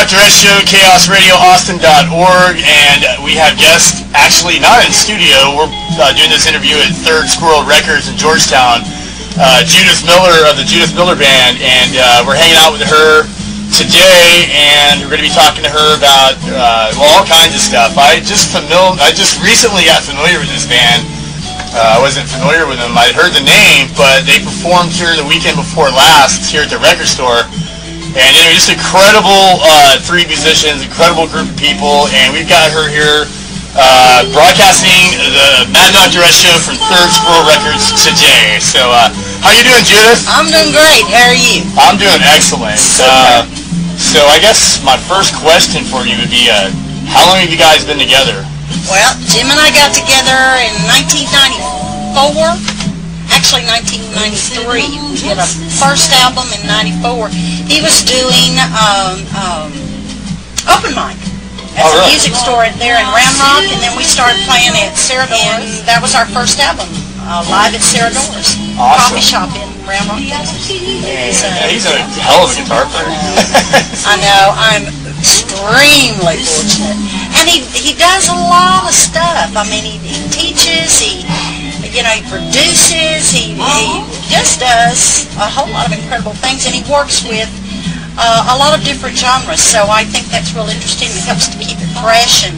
[SPEAKER 14] Dr. S Show, chaosradioaustin.org, and we have guests, actually not in studio. We're doing this interview at Third Squirrel Records in Georgetown. Judith Miller of the Judith Miller Band, and we're hanging out with her today, and we're going to be talking to her about all kinds of stuff. I just recently got familiar with this band. I wasn't familiar with them. I heard the name, but they performed here the weekend before last here at the record store. And anyway, just incredible three musicians, incredible group of people, and we've got her here broadcasting the Mad Dr. S Show from Third Squirrel Records today. So, how you doing, Judith?
[SPEAKER 2] I'm doing great. How are you?
[SPEAKER 14] I'm doing excellent. So I guess my first question for you would be, how long have you guys been together?
[SPEAKER 2] Well, Jim and I got together in 1994. Actually 1993. We did our first album in 94. He was doing open mic at the music store there in Round Rock, and then we started playing at Sarah Doors. And that was our first album, live at Sarah Doors, coffee shop in Round Rock, Texas.
[SPEAKER 14] He's a hell of a guitar player.
[SPEAKER 2] I know. I'm extremely fortunate. And he does a lot of stuff. I mean, he teaches, he produces, he just does a whole lot of incredible things, and he works with a lot of different genres, so I think that's real interesting. It helps to keep it fresh, and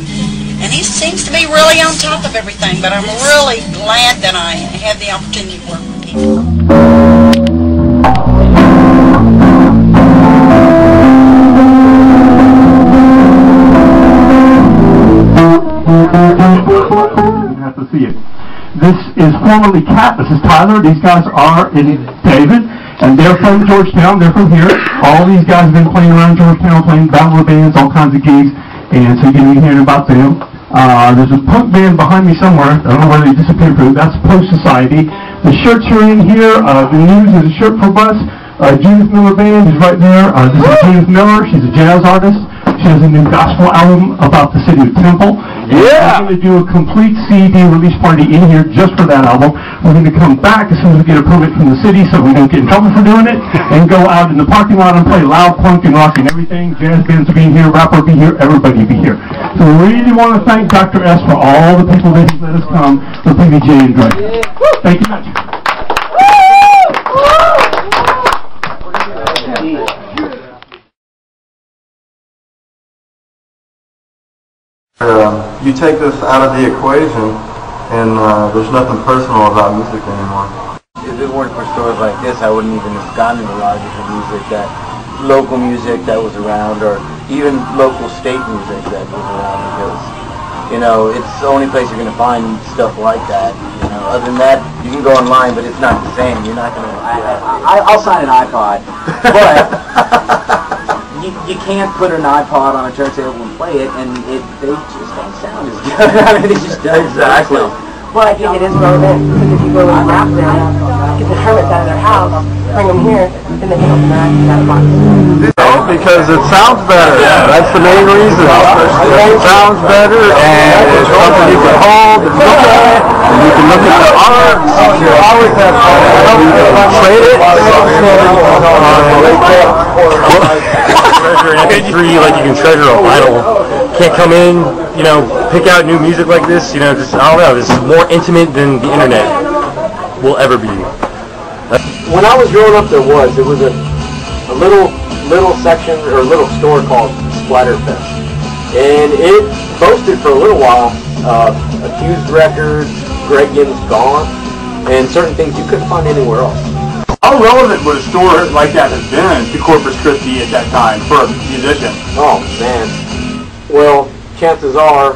[SPEAKER 2] he seems to be really on top of everything, but I'm really glad that I had the opportunity to work with him.
[SPEAKER 3] Have to see it. This is formerly Cat. This is Tyler. These guys are David, and they're from Georgetown. They're from here. All these guys have been playing around Georgetown, playing battle bands, all kinds of gigs, and so you're going to be hearing about them. There's a punk band behind me somewhere. I don't know where they disappeared from. That's Post Society. The shirts are in here. The news is a shirt for us. Judith Miller Band is right there. This is Judith Miller. She's a jazz artist. She has a new gospel album about the city of Temple. Yeah! We're going to do a complete CD release party in here just for that album. We're going to come back as soon as we get a permit from the city so we don't get in trouble for doing it, and go out in the parking lot and play loud punk and rock and everything. Jazz bands will be here, rapper will be here, everybody will be here. So we really want to thank Dr. S for all the people that let us come for PBJ and Greg. Thank you much.
[SPEAKER 11] You take this out of the equation, and there's nothing personal about music anymore.
[SPEAKER 8] If it weren't for stores like this, I wouldn't even have gotten into a lot of different music, local music that was around, or even local state music that was around, because, it's the only place you're going to find stuff like that. Other than that, you can go online, but it's not the same. You're not going to...
[SPEAKER 13] I'll sign an iPod, but... You can't put an iPod on a turntable and play it, and they just don't sound as good. I mean, they just don't.
[SPEAKER 8] Exactly.
[SPEAKER 22] Well, I think it is relevant, because if you go and rap them, get the hermits out of their house, bring them here, then they can open their eyes out of box.
[SPEAKER 11] Because it sounds better. Yeah. That's the main reason. It sounds better, and it's something you can hold and look at, and you can look at the art. You always have fun. You can trade it.
[SPEAKER 10] Treasure an MP3 like you can treasure a vinyl. Can't come in, pick out new music like this. Just I don't know. This is more intimate than the internet will ever be.
[SPEAKER 15] When I was growing up, there was a little section or a little store called Splatterfest, and it boasted for a little while Accused Records, Greg Gibbs Gone, and certain things you couldn't find anywhere else.
[SPEAKER 6] How relevant would a store like that have been to Corpus Christi at that time for a musician?
[SPEAKER 15] Oh, man. Well, chances are,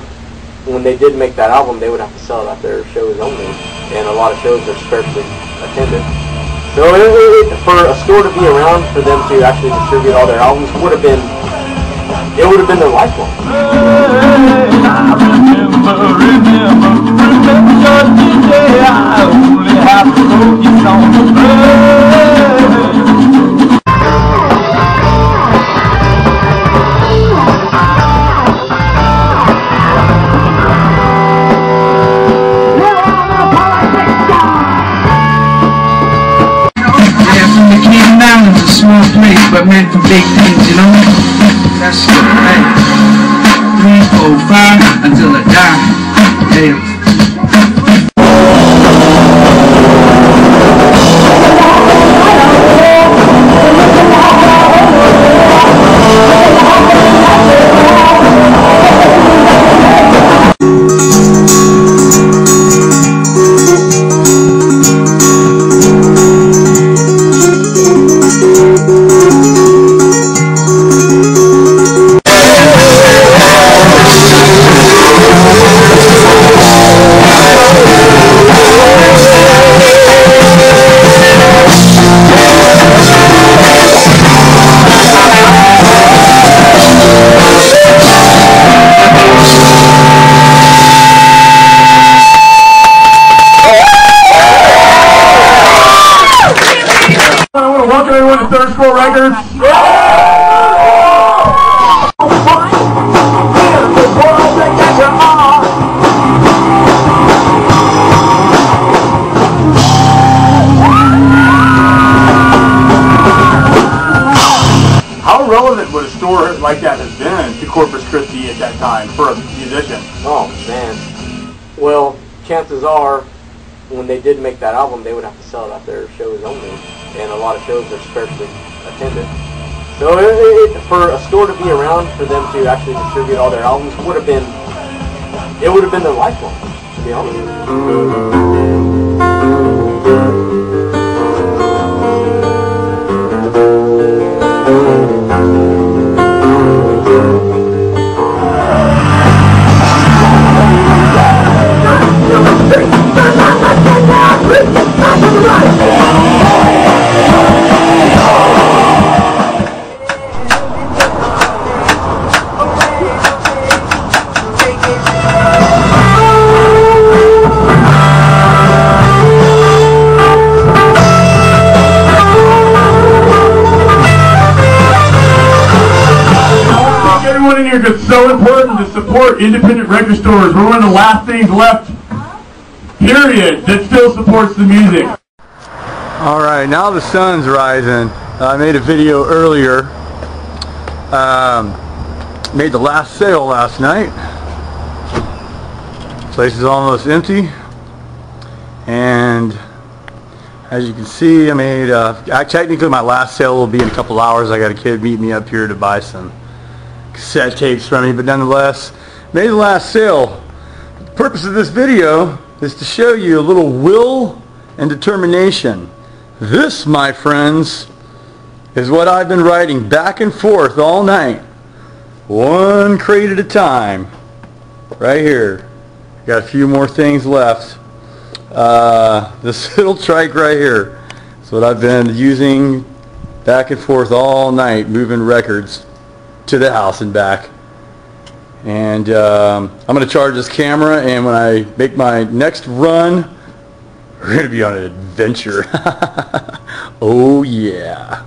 [SPEAKER 15] when they did make that album, they would have to sell it at their shows only, and a lot of shows are sparsely attended. So for a store to be around, for them to actually distribute all their albums, would have been their lifelong.
[SPEAKER 25] Small place, but meant for big things,
[SPEAKER 4] That's the way. 3, 4, 5 until I die. Hey.
[SPEAKER 21] Welcome everyone to Third Scroll Records. How relevant would a store like that have been to Corpus Christi at that time for a musician?
[SPEAKER 7] Oh man. Well, chances are, when they did make that album, they would have to sell it at their shows only, and a lot of shows are sparsely attended. So for a store to be around, for them to actually distribute all their albums, would have been their lifelong, to be honest.
[SPEAKER 21] Everyone in here, because it's so important to support independent record stores. We're one of the last things left, period, that still supports the music.
[SPEAKER 6] Alright, now the sun's rising. I made a video earlier. Made the last sale last night. Place is almost empty. And as you can see, I made, technically my last sale will be in a couple hours. I got a kid meet me up here to buy some cassette tapes from me, but nonetheless, made the last sale. The purpose of this video is to show you a little will and determination. This, my friends, is what I've been writing back and forth all night, one crate at a time, right here. Got a few more things left. This little trike right here is what I've been using back and forth all night, moving records to the house and back. And I'm going to charge this camera, and when I make my next run, we're going to be on an adventure. Oh yeah.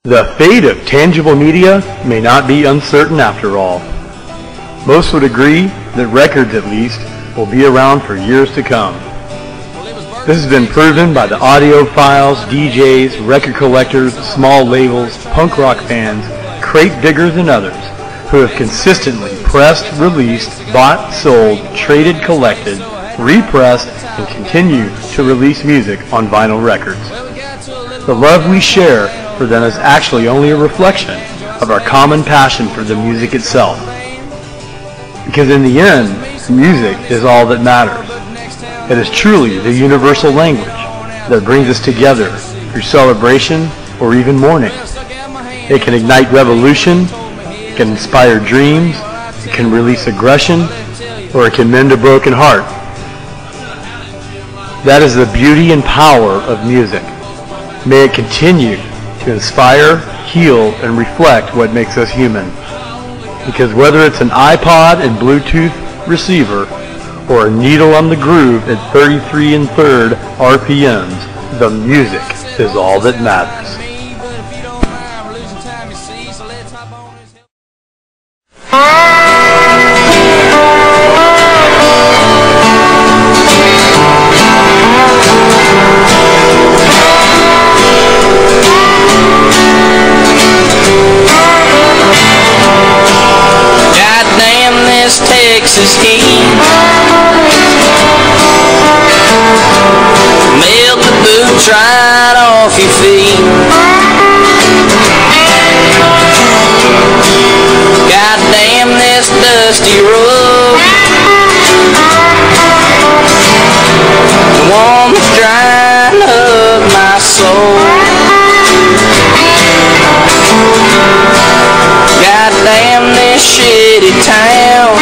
[SPEAKER 1] The fate of tangible media may not be uncertain after all. Most would agree that records, at least, will be around for years to come. This has been proven by the audiophiles, DJs, record collectors, small labels, punk rock fans, crate diggers, and others who have consistently pressed, released, bought, sold, traded, collected, repressed, and continue to release music on vinyl records. The love we share for them is actually only a reflection of our common passion for the music itself. Because in the end, music is all that matters. It is truly the universal language that brings us together through celebration or even mourning. It can ignite revolution, it can inspire dreams, it can release aggression, or it can mend a broken heart. That is the beauty and power of music. May it continue to inspire, heal, and reflect what makes us human. Because whether it's an iPod and Bluetooth receiver, or a needle on the groove at 33 1/3 RPMs, the music is all that matters.
[SPEAKER 12] Texas heat. Melt the boots right off your feet. Goddamn this dusty road, the one that's drying up my soul. Goddamn this shitty town,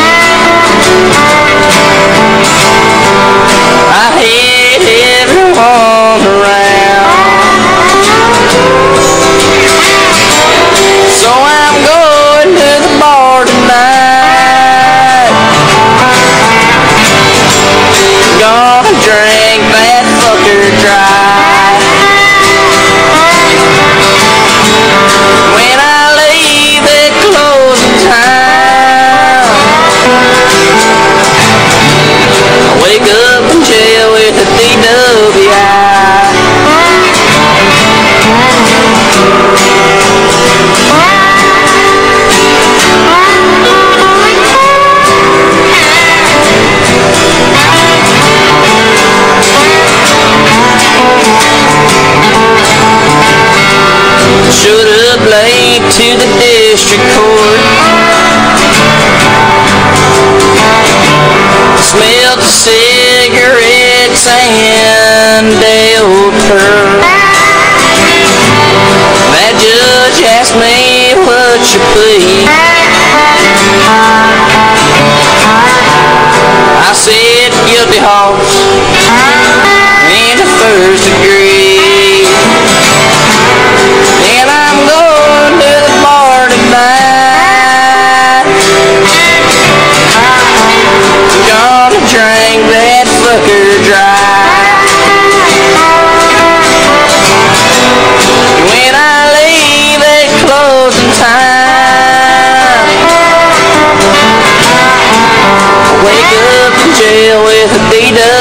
[SPEAKER 12] I hate everyone around. So I'm going to the bar tonight, gonna drink that fucker dry. When I leave at closing time, I wake up in jail with a DWI. Showed up late to the district court, smelled the cigarettes and Dale Pearl. That judge asked me what you plead. I said guilty horse and the first degree. And I'm going to the bar tonight, gonna drink that fucker dry. When I leave at closing time, I wake up in jail with a DWI.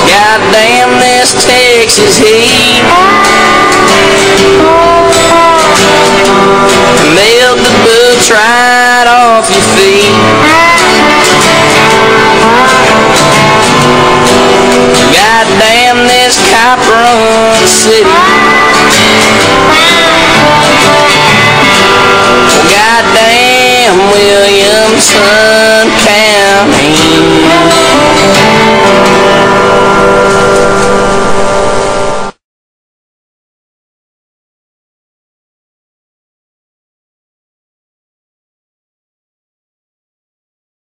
[SPEAKER 12] Goddamn this Texas heat, melt the boots right off your feet. Goddamn this cop run city, goddamn Williamson.